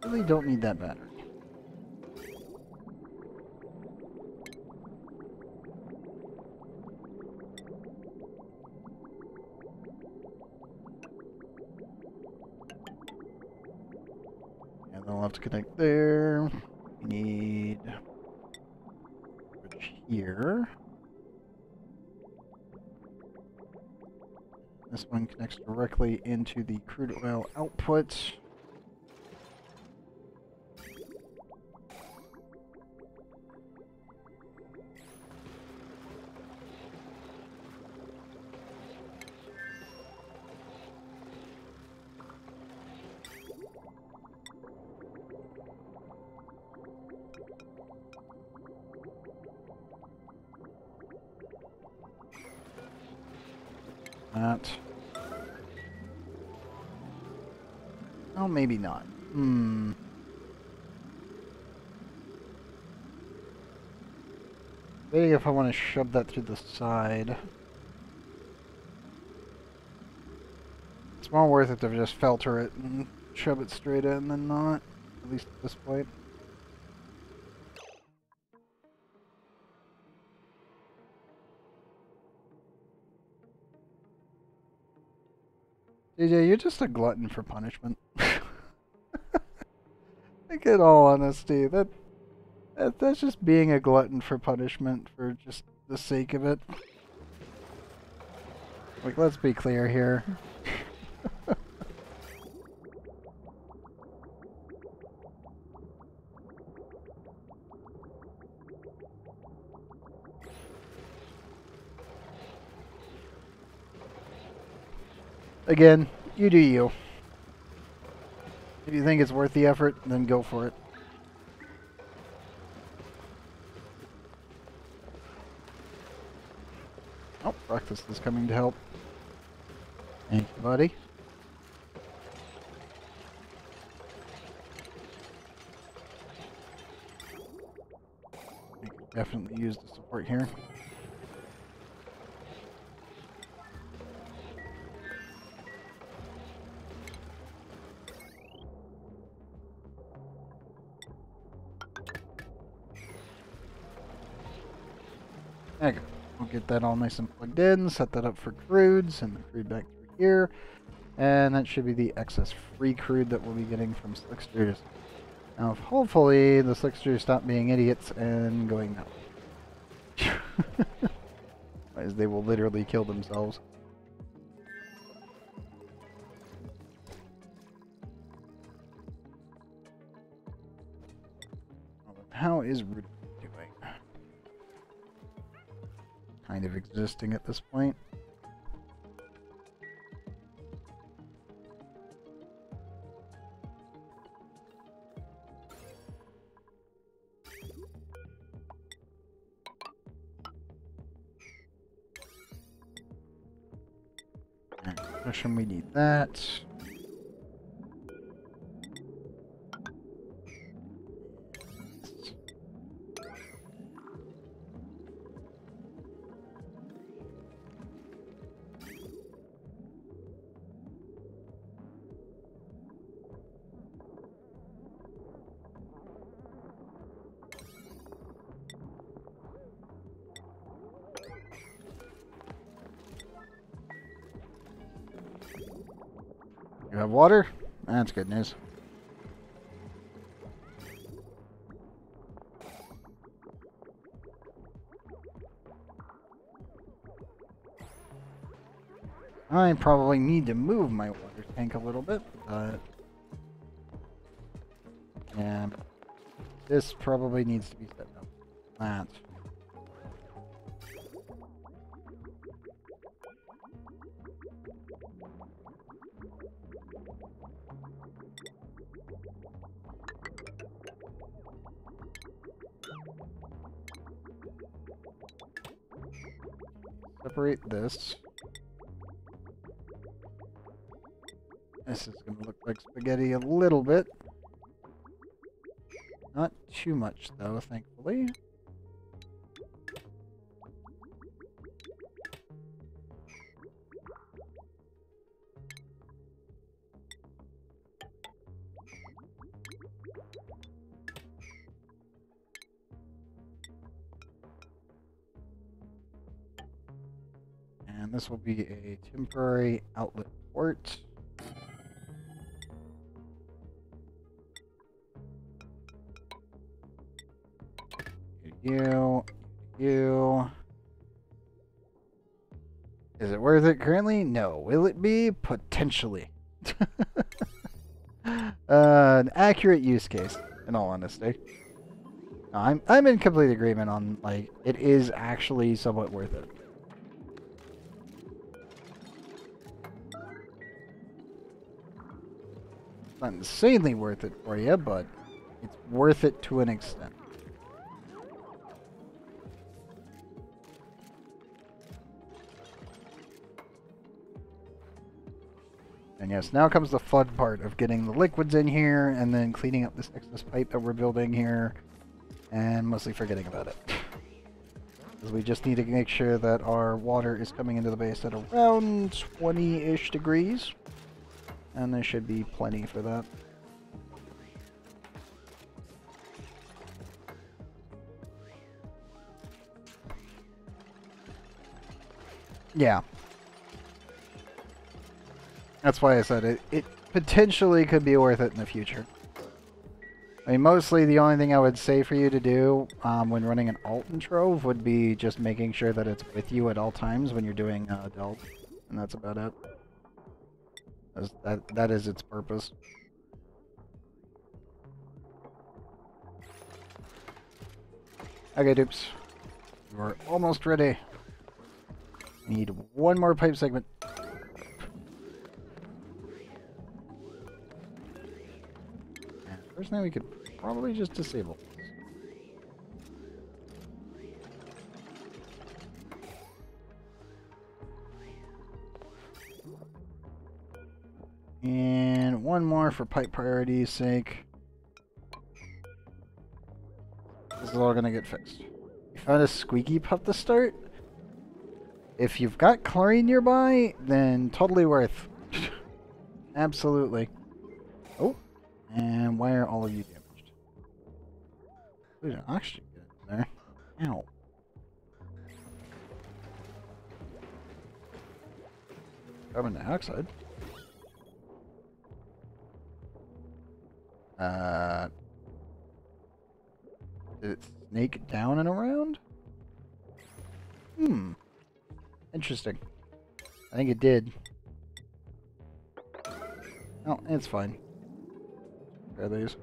I really don't need that battery. And then we'll have to connect there. We need... here. This one connects directly into the crude oil output. That. Oh, maybe not. Maybe if I want to shove that through the side. It's more worth it to just filter it and shove it straight in than not. At least at this point. DJ, you're just a glutton for punishment. Like, in all honesty, that's just being a glutton for punishment for just the sake of it. Like, let's be clear here. Again, you do you. If you think it's worth the effort, then go for it. Oh, breakfast is coming to help. Thank you, buddy. I could definitely use the support here. Okay, we'll get that all nice and plugged in, set that up for crude, send the crude back through here, and that should be the excess free crude that we'll be getting from slicksters. Now, hopefully, the slicksters stop being idiots and going down. Otherwise, they will literally kill themselves. How is Rootibo doing? Kind of existing at this point. We need that. You have water? That's good news. I probably need to move my water tank a little bit, but yeah, this probably needs to be set up. That. Separate this. This is going to look like spaghetti a little bit. Not too much, though, thankfully. And this will be a temporary outlet port. You. Is it worth it currently? No. Will it be? Potentially. An accurate use case, in all honesty. No, I'm in complete agreement on, like, it is actually somewhat worth it. It's not insanely worth it for you, but it's worth it to an extent. And yes, now comes the fun part of getting the liquids in here and then cleaning up this excess pipe that we're building here and mostly forgetting about it. Because we just need to make sure that our water is coming into the base at around 20-ish degrees. And there should be plenty for that. Yeah. That's why I said it potentially could be worth it in the future. I mean, mostly the only thing I would say for you to do when running an alt and trove would be just making sure that it's with you at all times when you're doing delve, and that's about it. That is its purpose. Okay, dupes. We're almost ready. Need one more pipe segment. And first thing we could probably just disable. And one more for pipe priority's sake. This is all gonna get fixed. You found a squeaky pup to start? If you've got chlorine nearby, then totally worth. Absolutely. Oh, and why are all of you damaged? There's an oxygen in there. Ow. Carbon dioxide. Did it snake down and around? Interesting. I think it did. Oh, it's fine. Grab these.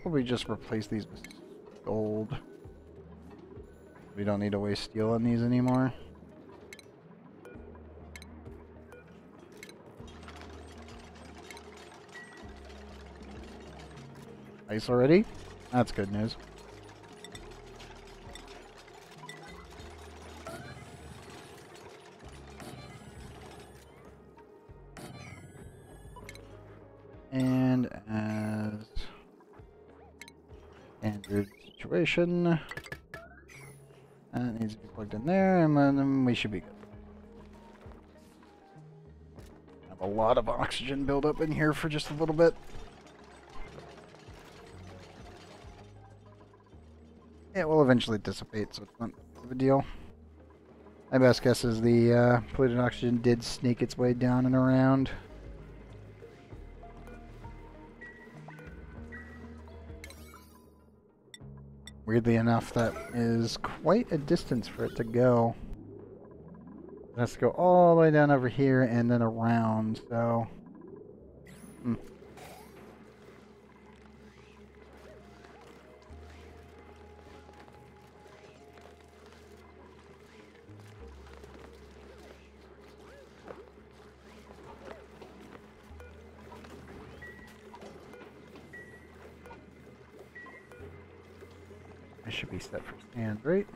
Probably just replace these with gold. We don't need to waste steel on these anymore. Ice already? That's good news. And as standard situation, that needs to be plugged in there, and then we should be good. Have a lot of oxygen buildup in here for just a little bit. It will eventually dissipate, so it's not much of a deal. My best guess is the polluted oxygen did sneak its way down and around. Weirdly enough, that is quite a distance for it to go. It has to go all the way down over here and then around, so... It should be set for sand, right?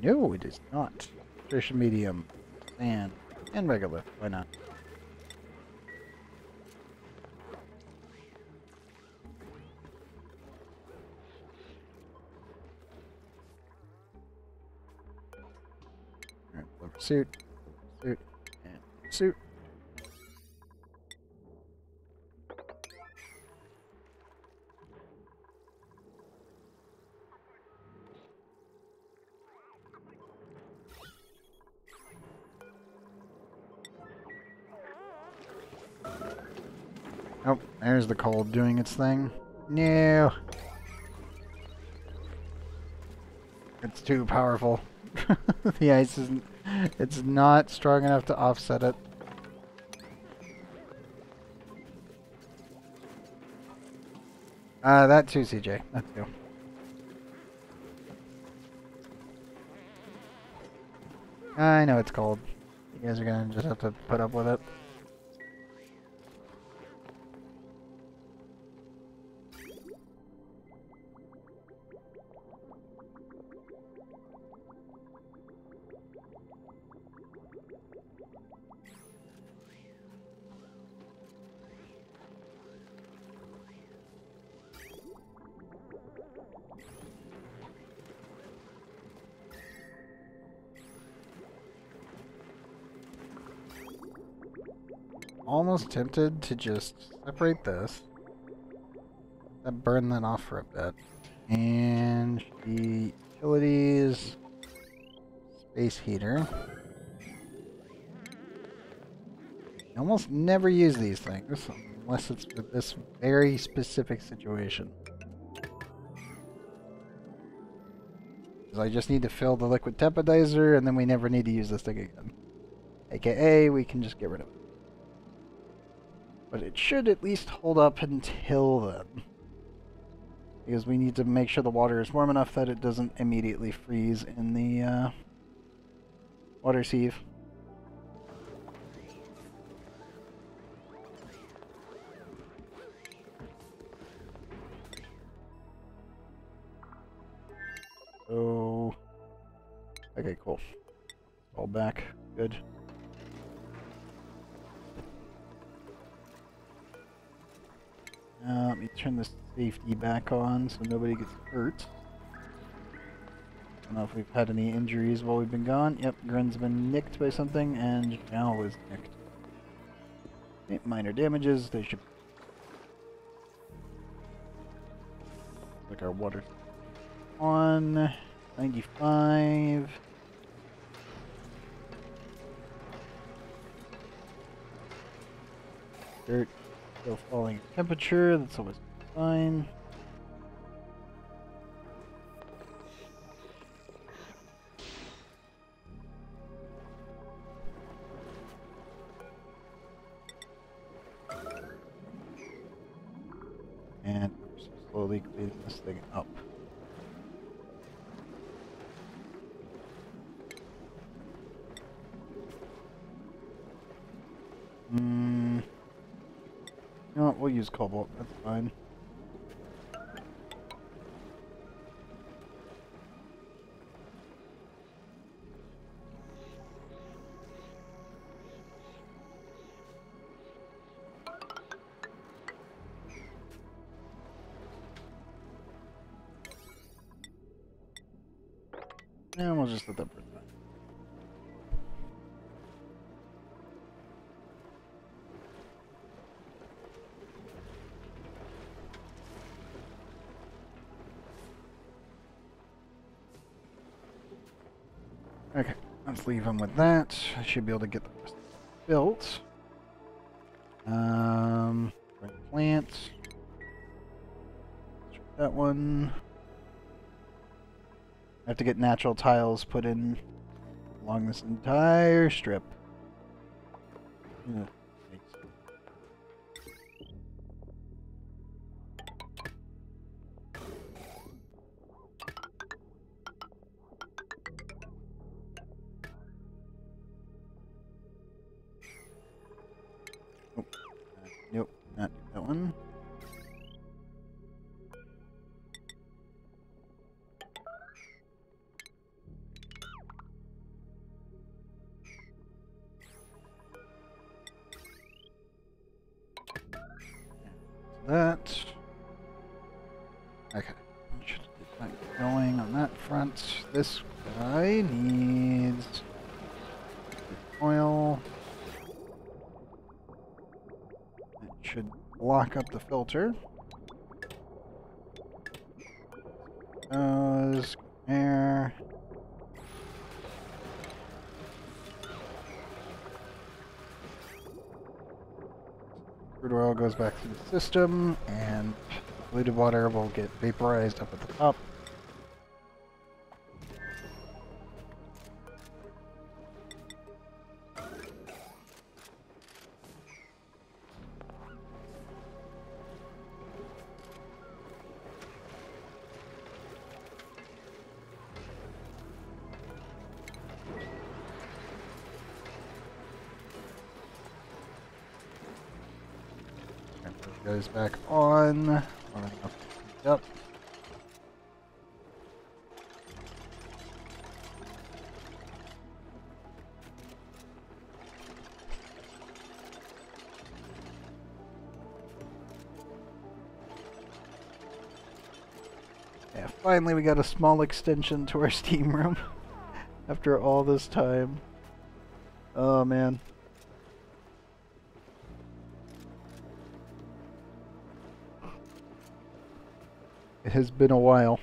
No, it is not. Pressure medium, sand, and regular. Why not? Alright, suit, and suit. Oh, there's the cold doing its thing. No. It's too powerful. The ice isn't... It's not strong enough to offset it. That too, CJ. That too. I know it's cold. You guys are gonna just have to put up with it. Almost tempted to just separate this, burn that off for a bit. And the utilities, space heater. I almost never use these things unless it's for this very specific situation. Because I just need to fill the liquid temporizer and then we never need to use this thing again. AKA, we can just get rid of it. But it should at least hold up until then. Because we need to make sure the water is warm enough that it doesn't immediately freeze in the water sieve. So, okay, cool. All back. Good. Let me turn the safety back on so nobody gets hurt. I don't know if we've had any injuries while we've been gone. Yep, Gren's been nicked by something, and Zhao was nicked. Okay, minor damages. They should... like our water on 95. Dirt still falling temperature, that's always fine. And we're slowly cleaning this thing up. You know what, we'll use cobalt, that's fine. And we'll just let that burn. Okay, let's leave them with that. I should be able to get the rest built. Plant. That one. I have to get natural tiles put in along this entire strip. Yeah. Nope, not that one. That. Okay. Should get that going on that front. This guy needs oil. It should block up the filter. Air. Crude oil goes back through the system, and polluted water will get vaporized up at the top. Goes back on. Yep. Yeah, finally we got a small extension to our steam room after all this time. Oh man. It has been a while.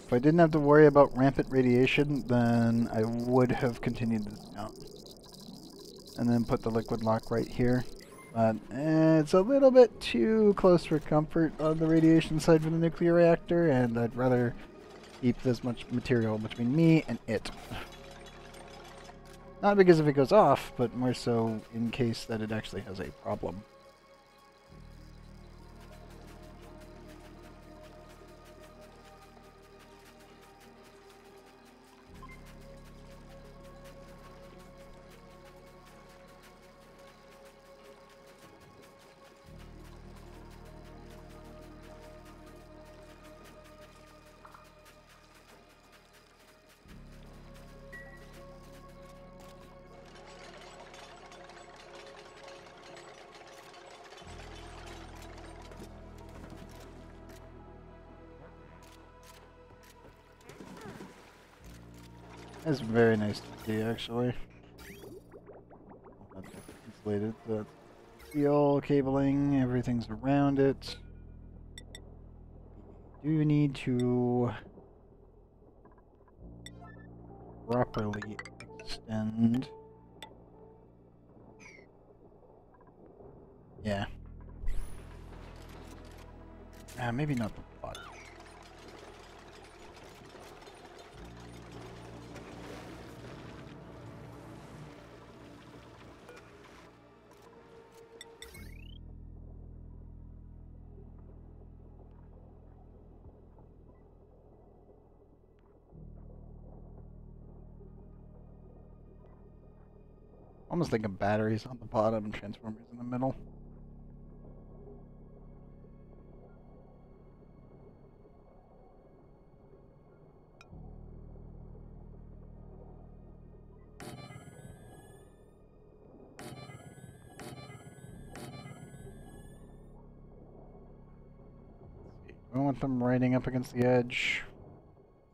If I didn't have to worry about rampant radiation, then I would have continued this out. And then put the liquid lock right here. But it's a little bit too close for comfort on the radiation side for the nuclear reactor, and I'd rather keep this much material between me and it. Not because if it goes off, but more so in case that it actually has a problem. It's very nice to see, actually. That's insulated. That's steel cabling, everything's around it. Do need to properly extend. Yeah. Maybe not the bottom. Almost thinking batteries on the bottom and transformers in the middle. I want them riding up against the edge.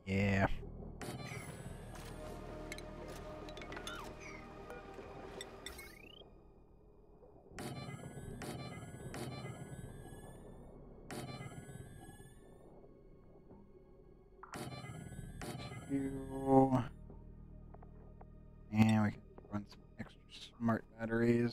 Yeah. And we can run some extra smart batteries.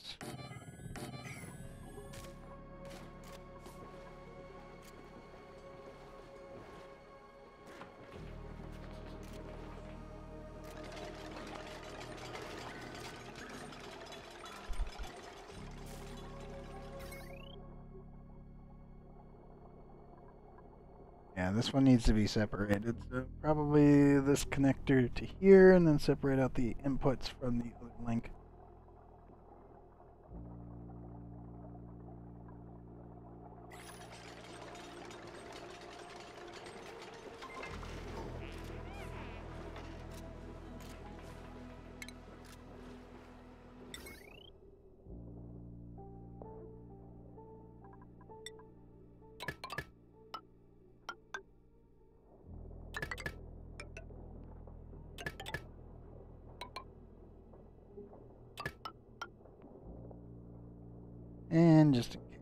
Yeah, this one needs to be separated. So probably this connector to here, and then separate out the inputs from the other link. And just in case.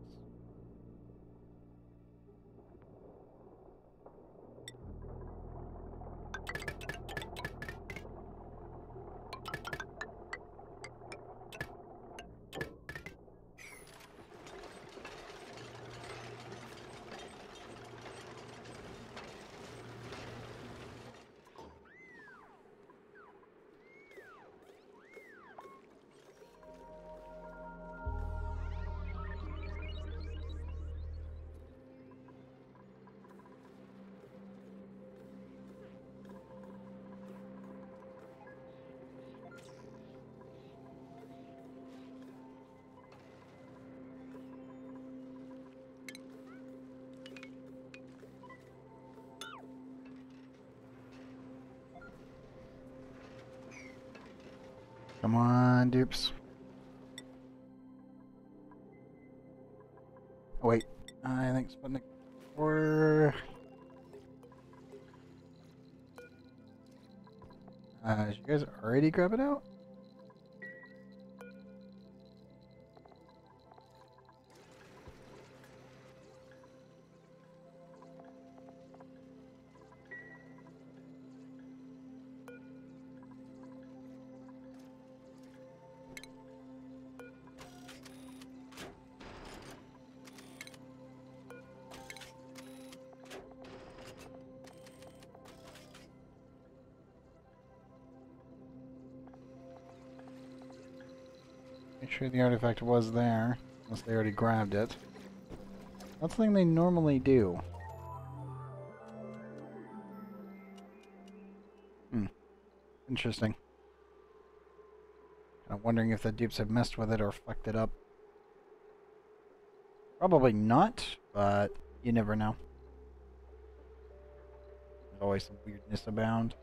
Come on, dupes. I think Sputnik 4. Did you guys already grab it out? Make sure the artifact was there, unless they already grabbed it. That's the thing they normally do. Interesting. I'm wondering if the dupes have messed with it or fucked it up. Probably not, but you never know. There's always some weirdness abound.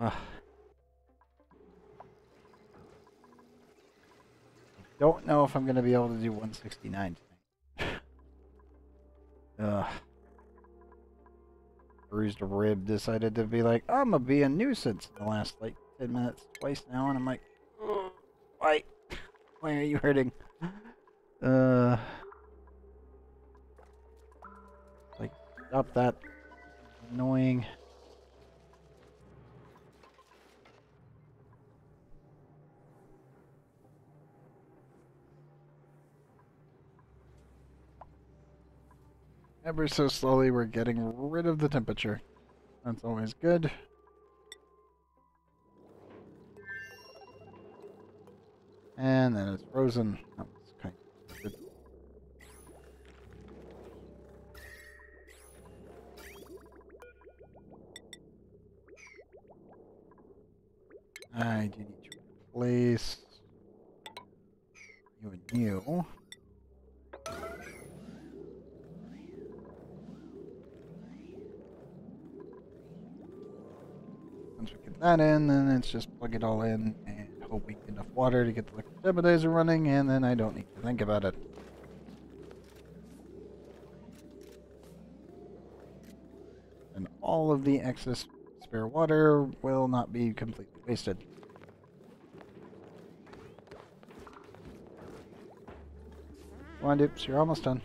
Ugh. Don't know if I'm going to be able to do 169 tonight. Ugh. Bruised a rib decided to be like, I'm going to be a nuisance in the last, like, 10 minutes twice now, and I'm like, why? Why are you hurting? Like, stop that. Annoying. Ever so slowly, we're getting rid of the temperature. That's always good. And then it's frozen. That was kind of good. I do need to replace you and you. Once we get that in, then it's just plug it all in and hope we get enough water to get the liquid stabilizer running, and then I don't need to think about it. And all of the excess spare water will not be completely wasted. Come on, dupes, you're almost done.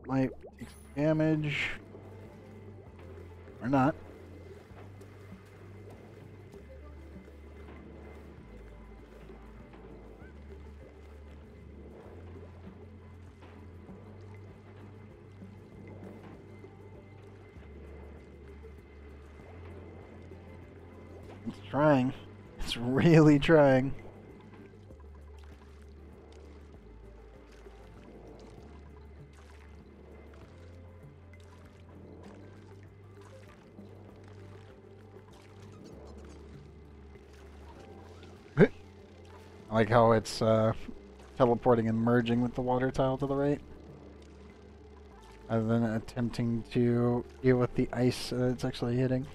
Might take some damage. Or not. It's trying. It's really trying. I like how it's teleporting and merging with the water tile to the right. Other than attempting to deal with the ice it's actually hitting.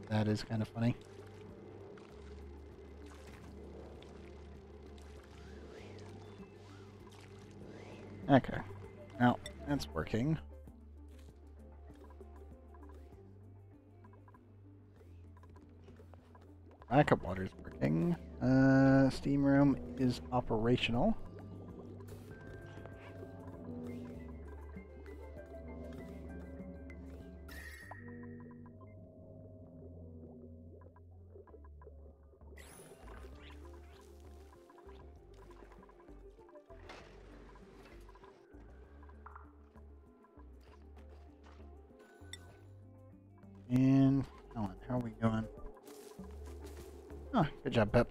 That is kind of funny. Okay. Now, that's working. Backup water's working. Steam room is operational. And Ellen, how are we going? Oh, good job, Pep.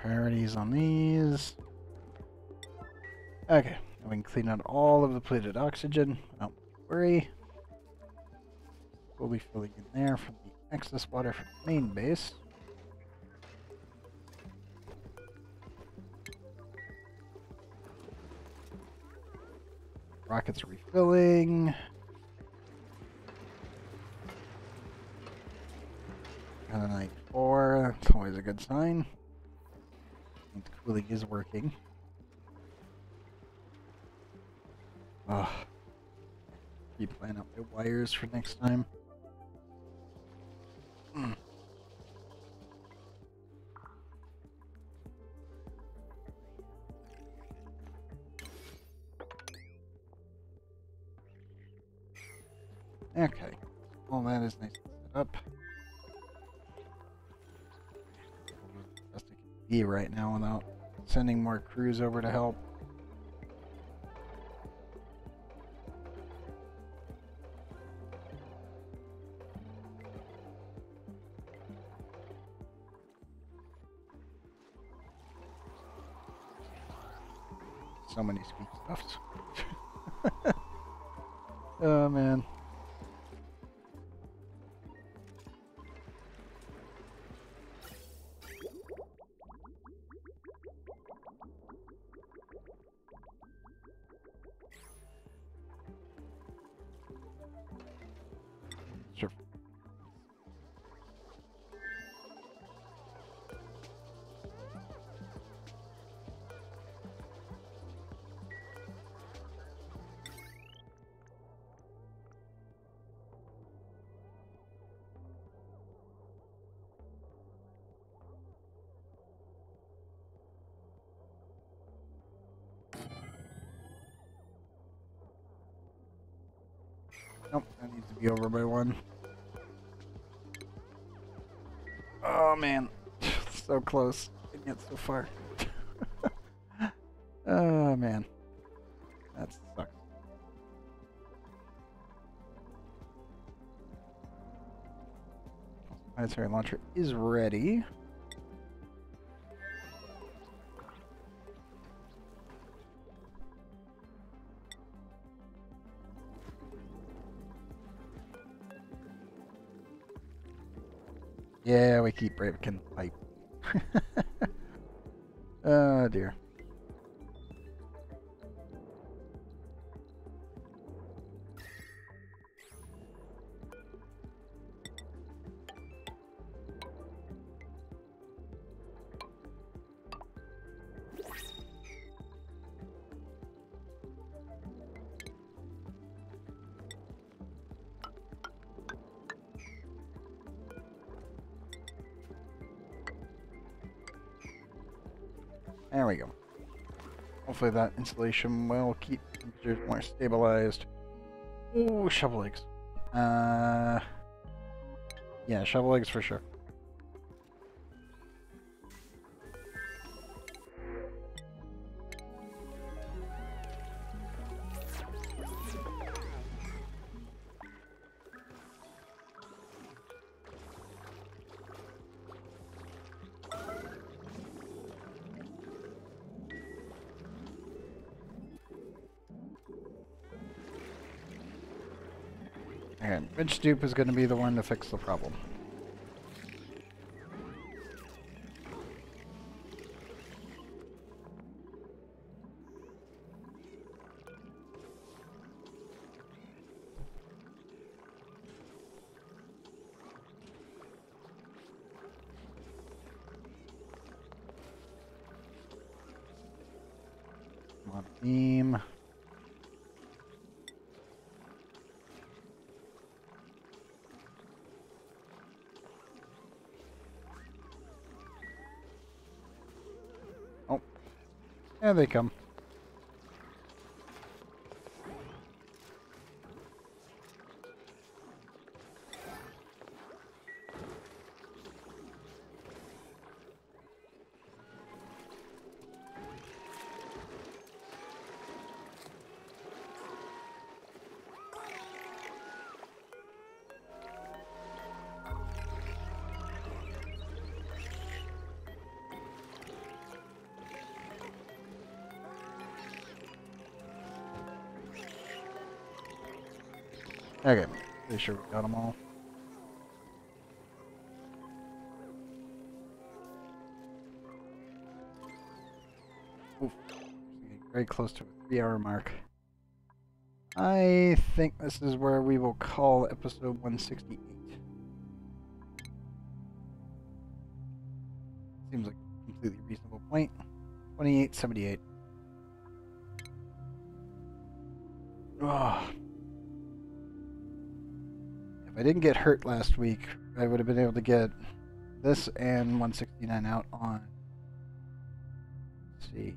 priorities on these. Okay, now we can clean out all of the plated oxygen. Don't worry. We'll be filling in there from the excess water from the main base. Rockets refilling. Got a night 4. That's always a good sign. The cooling is working. Ugh. Keep planning out my wires for next time. Okay. All that is nice and set up. Best I can be right now without sending more crews over to help. So many sweet stuffs. Oh man. Sure. Nope, that needs to be over by 1. Oh man, so close, and yet so far. Oh man, that sucks. Planetary launcher is ready. Yeah, we keep breaking pipe. Oh dear. There we go. Hopefully that insulation will keep temperatures more stabilized. Ooh, shovel eggs. Yeah, shovel eggs for sure. And Ridge Stoop is going to be the one to fix the problem. Come on, beam. Oh, there they come. Okay, pretty sure we got them all. Oof. Very close to a 3-hour mark. I think this is where we will call episode 168. Seems like a completely reasonable point. 2878. Oh. If I didn't get hurt last week, I would have been able to get this and 169 out on, let's see,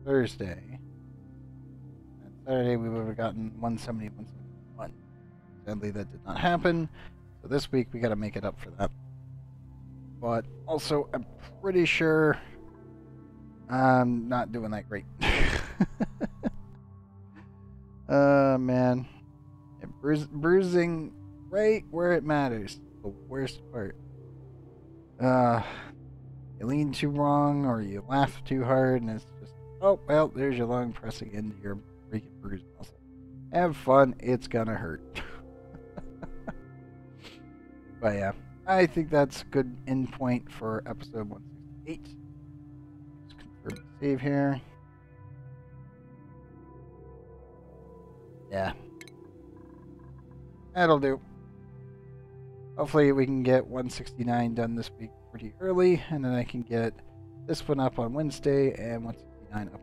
Thursday. And Saturday we would have gotten 170, 171. Sadly, that did not happen. So this week we got to make it up for that. But also, I'm pretty sure I'm not doing that great. Man. Bruising right where it matters. The worst part. You lean too wrong or you laugh too hard and it's just, oh, well, there's your lung pressing into your freaking bruised muscle. Have fun. It's gonna hurt. But yeah, I think that's a good end point for episode 168. Just confirm the save here. Yeah. That'll do. Hopefully we can get 169 done this week pretty early, and then I can get this one up on Wednesday and 169 up